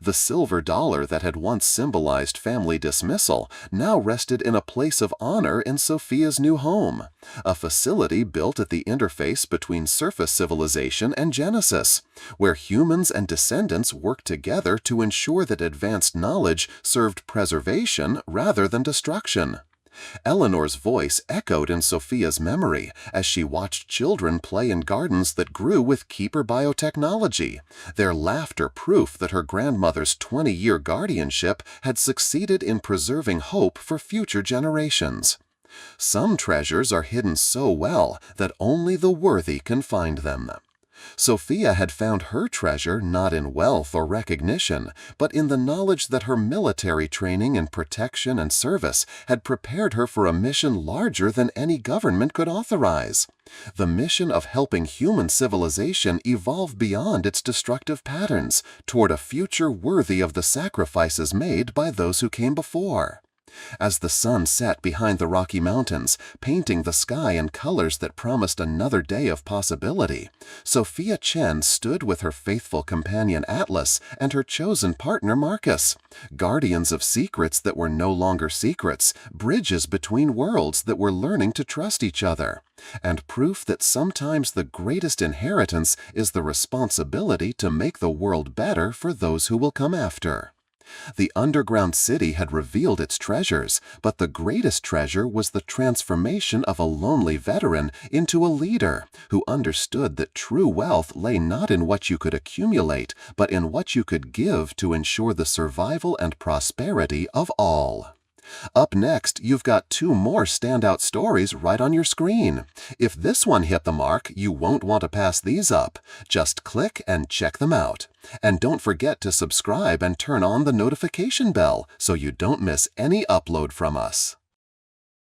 The silver dollar that had once symbolized family dismissal now rested in a place of honor in Sophia's new home, a facility built at the interface between surface civilization and Genesis, where humans and descendants worked together to ensure that advanced knowledge served preservation rather than destruction. Eleanor's voice echoed in Sophia's memory as she watched children play in gardens that grew with keeper biotechnology, their laughter proof that her grandmother's 20-year guardianship had succeeded in preserving hope for future generations. Some treasures are hidden so well that only the worthy can find them. Sophia had found her treasure not in wealth or recognition, but in the knowledge that her military training in protection and service had prepared her for a mission larger than any government could authorize. The mission of helping human civilization evolve beyond its destructive patterns toward a future worthy of the sacrifices made by those who came before. As the sun set behind the Rocky Mountains, painting the sky in colors that promised another day of possibility, Sofia Chen stood with her faithful companion Atlas and her chosen partner Marcus, guardians of secrets that were no longer secrets, bridges between worlds that were learning to trust each other, and proof that sometimes the greatest inheritance is the responsibility to make the world better for those who will come after. The underground city had revealed its treasures, but the greatest treasure was the transformation of a lonely veteran into a leader who understood that true wealth lay not in what you could accumulate, but in what you could give to ensure the survival and prosperity of all. Up next, you've got 2 more standout stories right on your screen. If this one hit the mark, you won't want to pass these up. Just click and check them out. And don't forget to subscribe and turn on the notification bell so you don't miss any upload from us.